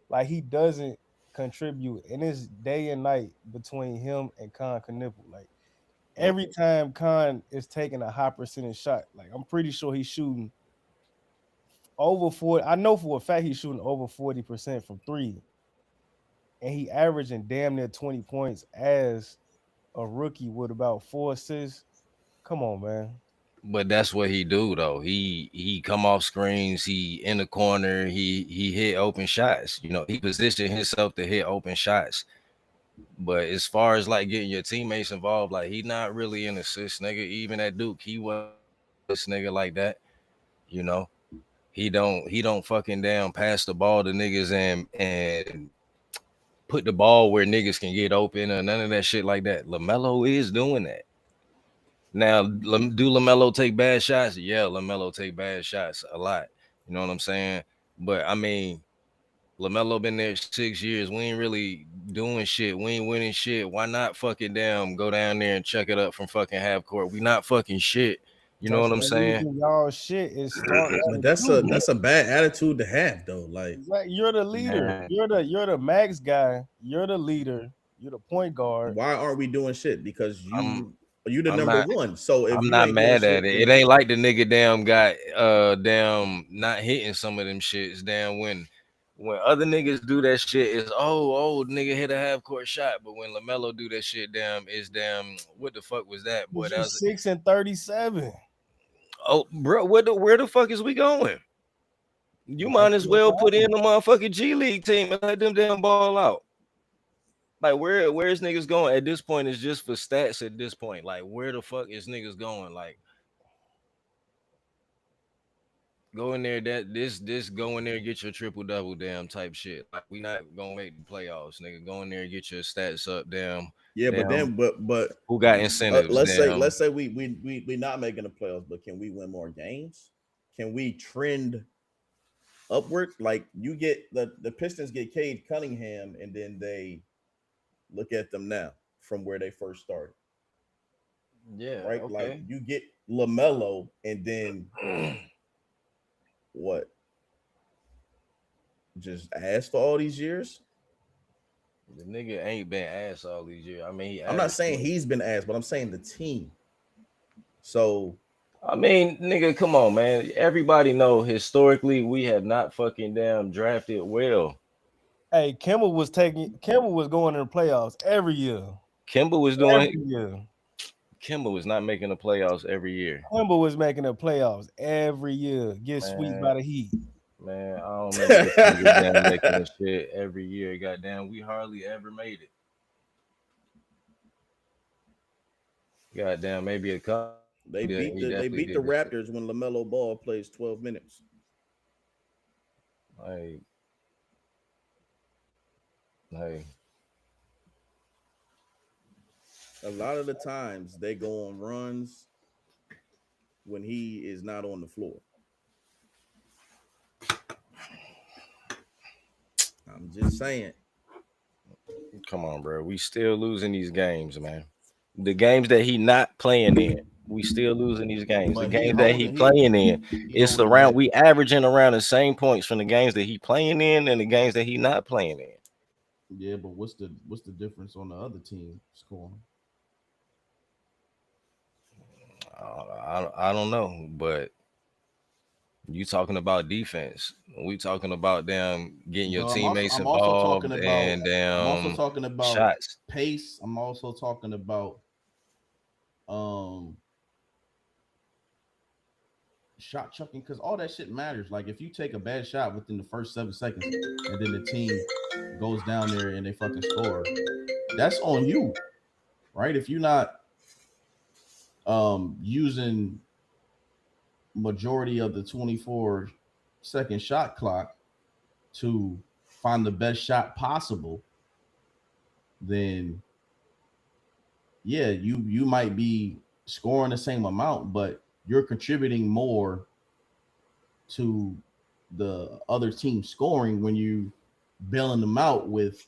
Like, he doesn't contribute, and it's day and night between him and Con Knipple. Like, every time Con is taking a high percentage shot, like, I'm pretty sure he's shooting over 40. I know for a fact he's shooting over 40% from 3, and he averaging damn near 20 points as a rookie with about 4 assists. Come on, man. But that's what he do though. He come off screens, he in the corner, he hit open shots. You know, he positioned himself to hit open shots. But as far as like getting your teammates involved, like, he not really an assist nigga. Even at Duke, he was this nigga like that. You know, he don't fucking down pass the ball to niggas and put the ball where niggas can get open or none of that shit like that. LaMelo is doing that. Now, do LaMelo take bad shots? Yeah, LaMelo take bad shots a lot. You know what I'm saying? But, I mean, LaMelo been there 6 years. We ain't really doing shit. We ain't winning shit. Why not fucking go down there and check it up from fucking half court? We not fucking shit. You know what I'm the saying? reason y'all shit is start. But that's a bad attitude to have though. Like You're the leader. Man. You're the max guy. You're the leader. You're the point guard. why aren't we doing shit? Because you the I'm number not- one. So if I'm you not ain't doing mad shit, at it. then- It ain't like the nigga damn got damn not hitting some of them shits. Damn when other niggas do that shit is nigga hit a half court shot. But when LaMelo do that shit, damn is damn what the fuck was that? Boy, that was 6 and 37. oh bro, where the fuck is we going? You might as well put in the motherfucking G League team and let them damn ball out. Like where's niggas going at this point? It's just for stats at this point. Like where the fuck is niggas going? Like go in there this go in there and get your triple double damn type shit. Like we not gonna make the playoffs, nigga. Go in there and get your stats up, damn. Yeah, damn. but who got incentives? Let's say we not making the playoffs, but can we win more games? Can we trend upward? Like you get the Pistons get Cade Cunningham, and then they look at them now from where they first started. Yeah, right. okay. Like you get LaMelo, and then what? Just ass for all these years. The nigga ain't been ass all these years. I mean, I'm not saying he's been ass, but I'm saying the team. So I mean, nigga, come on, man. Everybody know historically we have not fucking damn drafted well. Hey, Kemba was going in the playoffs every year. Kemba was doing every year. Kemba was not making the playoffs every year. Kemba was making the playoffs every year. Get swept by the Heat. Man, I don't remember Kemba making the shit every year. Goddamn, we hardly ever made it. Goddamn, maybe a couple. They beat the Raptors when LaMelo Ball plays 12 minutes. Hey. A lot of the times they go on runs when he is not on the floor. I'm just saying. Come on, bro. We still losing these games, man. The games that he not playing in, we still losing these games. The games that he playing in, it's around. We averaging around the same points from the games that he playing in and the games that he not playing in. Yeah, but what's the difference on the other team scoring? I don't know, but you talking about defense. We talking about them getting your teammates involved and I'm also talking about shots. Pace. I'm also talking about shot chucking, because all that shit matters. Like if you take a bad shot within the first 7 seconds and then the team goes down there and they fucking score, that's on you, right? If you're not using majority of the 24-second shot clock to find the best shot possible, then yeah, you might be scoring the same amount, but you're contributing more to the other team scoring when you bailing them out with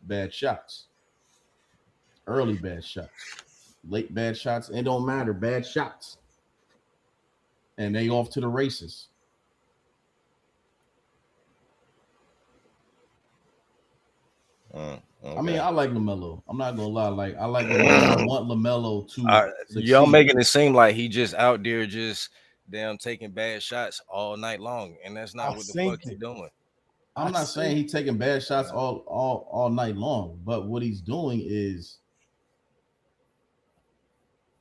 bad shots, early bad shots, late bad shots. It don't matter, bad shots, and they off to the races. Okay. I mean, I like LaMelo. I'm not gonna lie. Like I like LaMelo. I want LaMelo to succeed. Y'all making it seem like he just out there just damn taking bad shots all night long, and that's not what the fuck he's doing. I'm not saying he's taking bad shots all night long, but what he's doing is,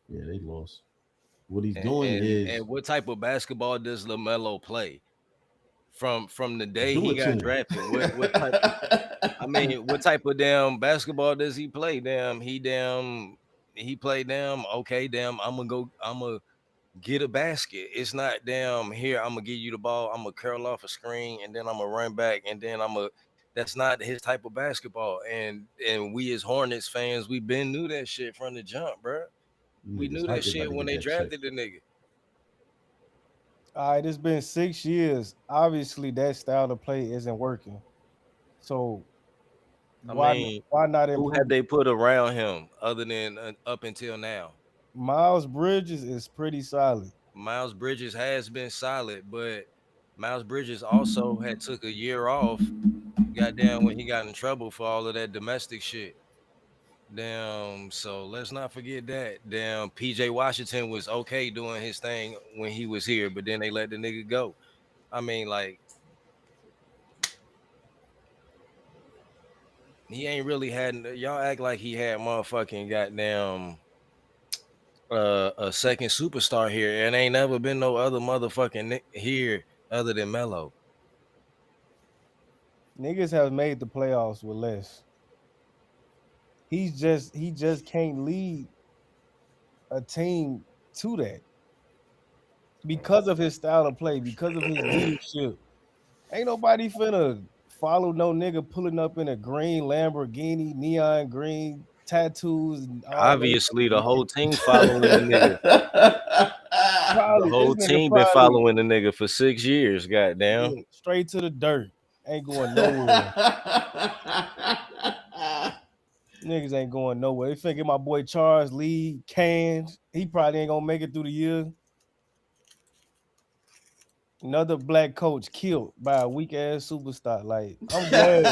yeah, they lost. What he's doing is, and what type of basketball does LaMelo play? From the day he got drafted, what type? I mean, what type of damn basketball does he play? He play okay, I'm gonna get a basket. It's not here, I'm gonna give you the ball, I'm gonna curl off a screen, and then I'm gonna run back, and then that's not his type of basketball. And we as Hornets fans, we been knew that shit from the jump, bro. We knew that shit when they drafted the nigga. All right, it's been 6 years. Obviously, that style of play isn't working. So, why not? Who had they put around him other than up until now? Miles Bridges is pretty solid. Miles Bridges has been solid, but Miles Bridges also had took a year off. Goddamn, when he got in trouble for all of that domestic shit. Damn, so let's not forget that. Damn, PJ Washington was okay doing his thing when he was here, but then they let the nigga go. I mean, like, he ain't really had. Y'all act like he had motherfucking goddamn a second superstar here, and ain't never been no other motherfucking here other than Melo. Niggas have made the playoffs with less. He just can't lead a team to that because of his style of play, because of his leadership. Ain't nobody finna follow no nigga pulling up in a green Lamborghini, neon green tattoos. And all Obviously, the whole team following the nigga. The whole team been following the nigga for 6 years. Goddamn, straight to the dirt. Ain't going nowhere. Niggas ain't going nowhere. They finna get my boy Charles Lee cans. He probably ain't gonna make it through the year. Another black coach killed by a weak ass superstar. Like, I'm glad.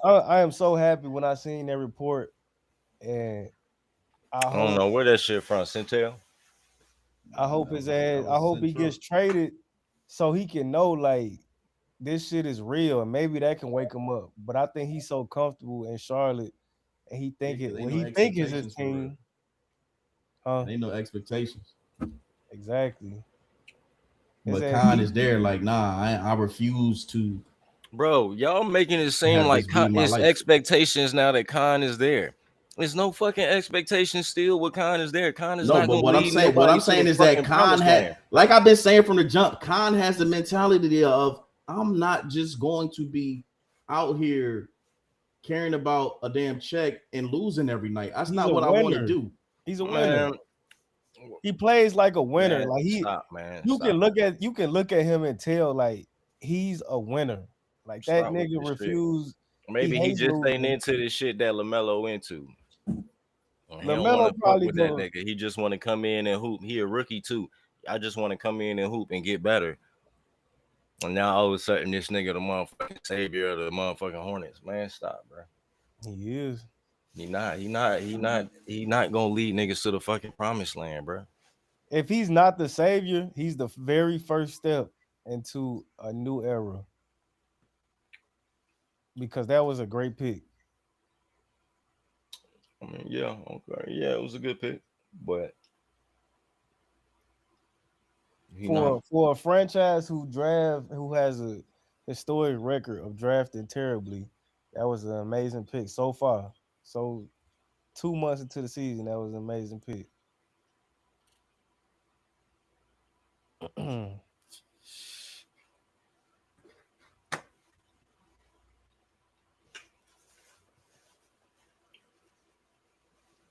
I am so happy when I seen that report. And I don't know where that shit from. Centel. I hope his ass. I hope he gets traded so he can know like this shit is real, and maybe that can wake him up. But I think he's so comfortable in Charlotte, and he think it. What he think is his team. Ain't no expectations. Exactly. But Khan is there, like, nah, I refuse to. Bro, y'all making it seem like it's expectations now that Khan is there. There's no fucking expectation still with Khan is there. Khan is not but what I'm saying is that Khan had, like I've been saying from the jump, Khan has the mentality of I'm not just going to be out here caring about a damn check and losing every night. That's not what I want to do. He's a winner. He plays like a winner. Like you can look at him and tell like he's a winner. Like that nigga refused. Maybe he just ain't into the shit that LaMelo into. LaMelo probably with that nigga. He just want to come in and hoop. He a rookie too. I just want to come in and hoop and get better. And now all of a sudden this nigga the motherfucking savior of the motherfucking Hornets. Man, stop, bro. He is. He not gonna lead niggas to the fucking promised land, bro. If he's not the savior, he's the very first step into a new era. Because that was a great pick. I mean, yeah, okay. Yeah, it was a good pick, but for a franchise who has a historic record of drafting terribly, that was an amazing pick so far. So 2 months into the season, that was an amazing pick.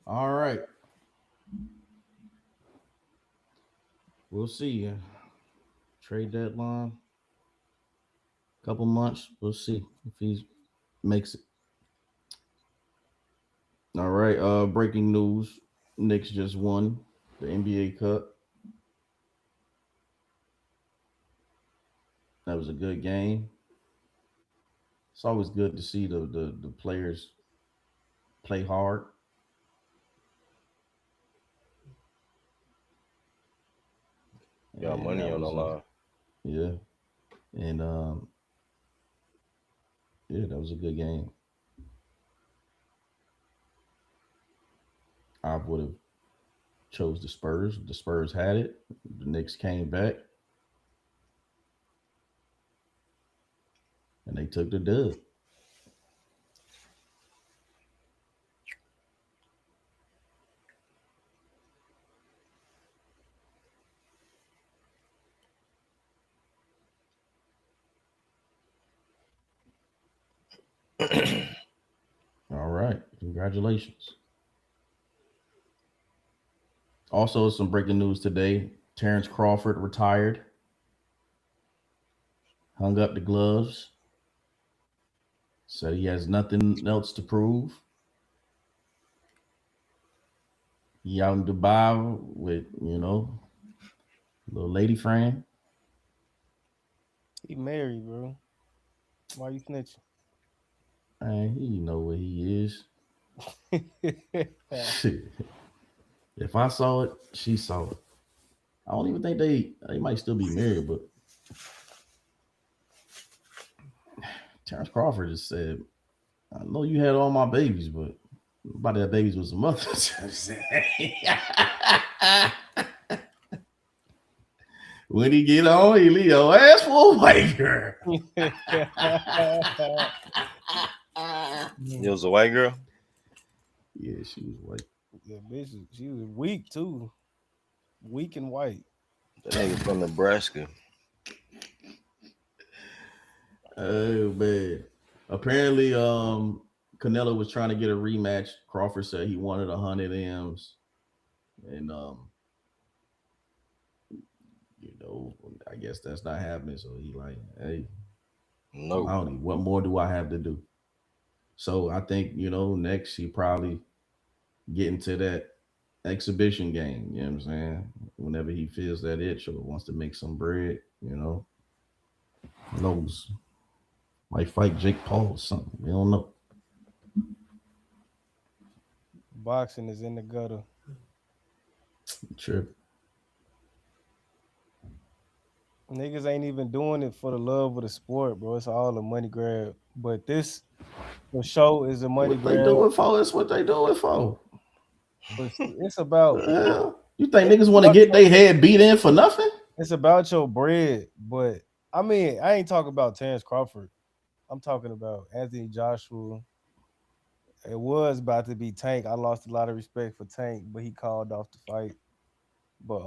All right. We'll see. Trade deadline. Couple months. We'll see if he makes it. All right. Breaking news. Knicks just won the NBA Cup. That was a good game. It's always good to see the players play hard. Got money on the line. Yeah. And yeah, that was a good game. I would have chose the Spurs. The Spurs had it. The Knicks came back. And they took the dub. All right. Congratulations. Also, some breaking news today. Terrence Crawford retired. Hung up the gloves. Said he has nothing else to prove. He out in Dubai with, little lady friend. He married, bro. Why you snitching? Man, he know where he is. If I saw it, she saw it. I don't even think they might still be married, but Terrence Crawford just said, I know you had all my babies, but nobody had babies with some others. When he get on, he leave your ass for a white girl. It was a white girl? Yeah, she was white. Yeah, bitch, she was weak too. Weak and white. That nigga from Nebraska. Oh man. Apparently, Canelo was trying to get a rematch. Crawford said he wanted 100 M's. And I guess that's not happening. So he like, hey, no, what more do I have to do? So I think, next he probably get into that exhibition game. You know what I'm saying? Whenever he feels that itch or wants to make some bread, who knows? Might fight Jake Paul or something. We don't know. Boxing is in the gutter. True. Niggas ain't even doing it for the love of the sport, bro. It's all a money grab. But this for sure is a money what grab. They do it for. It's what they do it for. But it's about you think niggas want to get their head beat in for nothing? It's about your bread. But I mean, I ain't talking about Terrence Crawford. I'm talking about Anthony Joshua. It was about to be Tank. I lost a lot of respect for Tank, but he called off the fight. But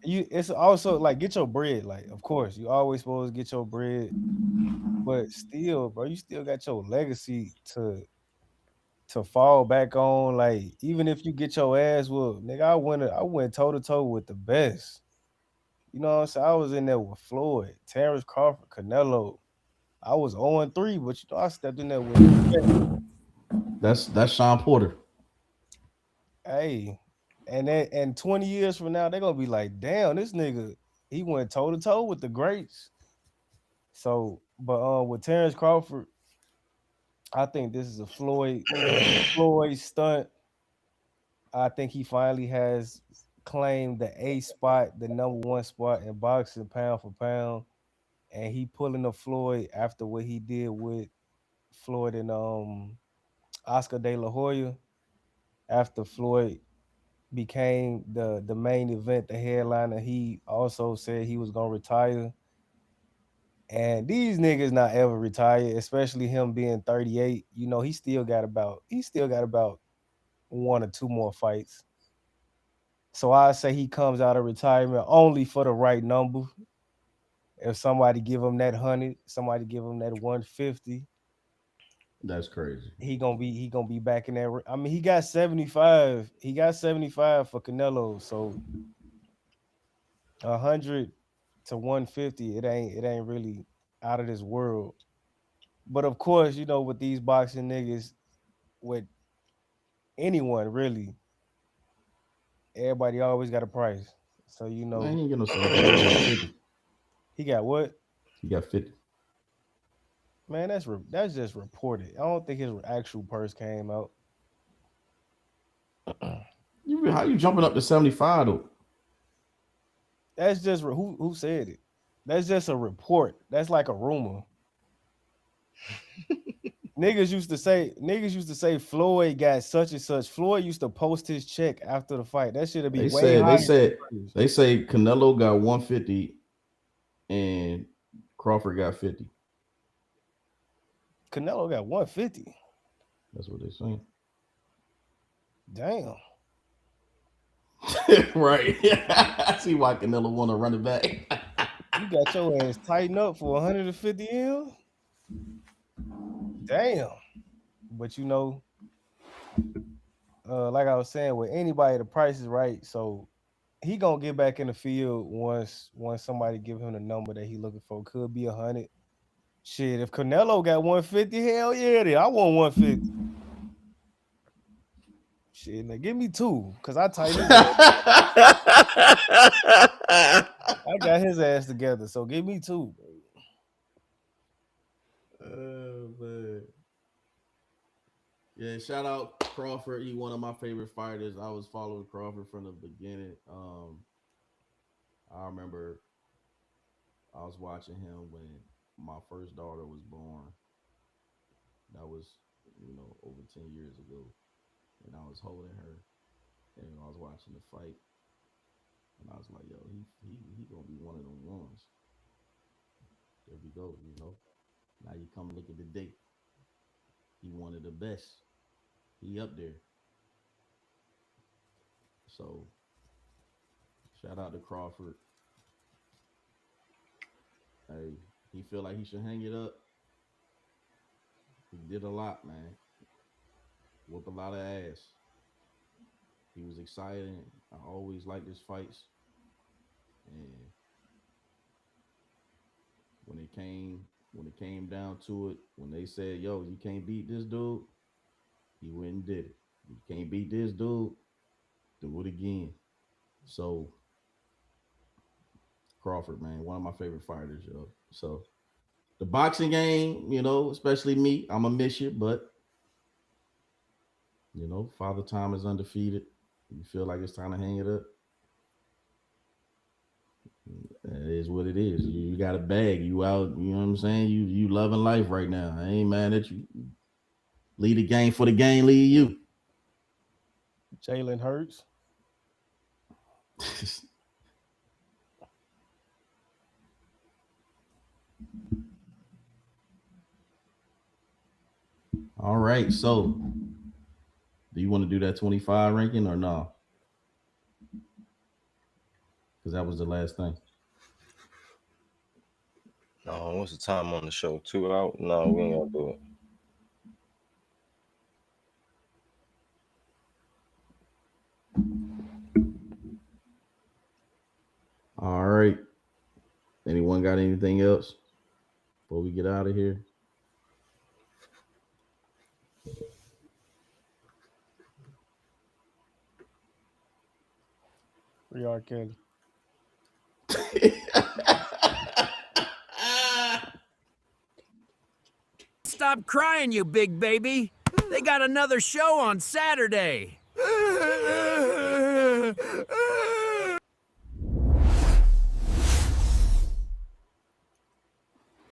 it's also like get your bread. Like, of course, you always supposed to get your bread, but still, bro, you still got your legacy to fall back on. Like, even if you get your ass whooped, nigga, I went toe to toe with the best. You know what I'm saying? I was in there with Floyd, Terrence Crawford, Canelo. I was 0-3, but I stepped in there with. That's Sean Porter. Hey. And 20 years from now, they're gonna be like, damn, this nigga, he went toe to toe with the greats. So, but with Terrence Crawford, I think this is a Floyd stunt. I think he finally has claimed the A spot, the number one spot in boxing, pound for pound, and he pulling a Floyd after what he did with Floyd and Oscar De La Hoya. After Floyd became the main event, the headliner, he also said he was gonna retire. And these niggas not ever retire, especially him being 38. He still got about 1 or 2 more fights. So I say he comes out of retirement only for the right number. If somebody give him that 100, somebody give him that 150. That's crazy. He gonna be back in there. I mean, he got 75. He got 75 for Canelo. So 100 to 150, it ain't really out of this world. But of course, with these boxing niggas, with anyone really, everybody always got a price. So Man, he ain't get no 50. He got what? He got 50. Man, that's just reported. I don't think his actual purse came out. How you jumping up to 75 though? That's just who said it. That's just a report. That's like a rumor. Niggas used to say Floyd got such and such. Floyd used to post his check after the fight. That should be way higher. They say Canelo got 150 and Crawford got 50. Canelo got 150. That's what they're saying. Damn. Right. I see why Canelo want to run it back. You got your ass tightened up for 150 M? Damn. But like I was saying, with anybody, the price is right. So he gonna get back in the field once somebody give him the number that he looking for. Could be 100. Shit, if Canelo got 150, hell yeah, then I want 150. Shit, now give me 2, cause I tightened it up. I got his ass together, so give me 2. Man. Yeah, shout out Crawford. He one of my favorite fighters. I was following Crawford from the beginning. I remember I was watching him when my first daughter was born. That was, over 10 years ago. And I was holding her, and I was watching the fight, and I was like, "Yo, he gonna be one of them ones." There we go. Now you come look at the date. He one of the best. He up there. So, shout out to Crawford. Hey, he feel like he should hang it up. He did a lot, man. Whoop a lot of ass. He was excited. I always liked his fights. And when it came down to it, when they said, "Yo, you can't beat this dude," he went and did it. You can't beat this dude, do it again. So Crawford, man, one of my favorite fighters, yo. So the boxing game, especially me, I'm gonna miss you, but Father Time is undefeated. You feel like it's time to hang it up. It is what it is. You got a bag. You out. You know what I'm saying? You loving life right now. I ain't mad at you. Lead the game for the game. Lead you. Jalen Hurts. All right. So, do you want to do that 25 ranking or no? Because that was the last thing. No, what's the time on the show? 2 out? No, we ain't gonna do it. All right. Anyone got anything else before we get out of here? Free R. Kelly. Stop crying, you big baby. They got another show on Saturday.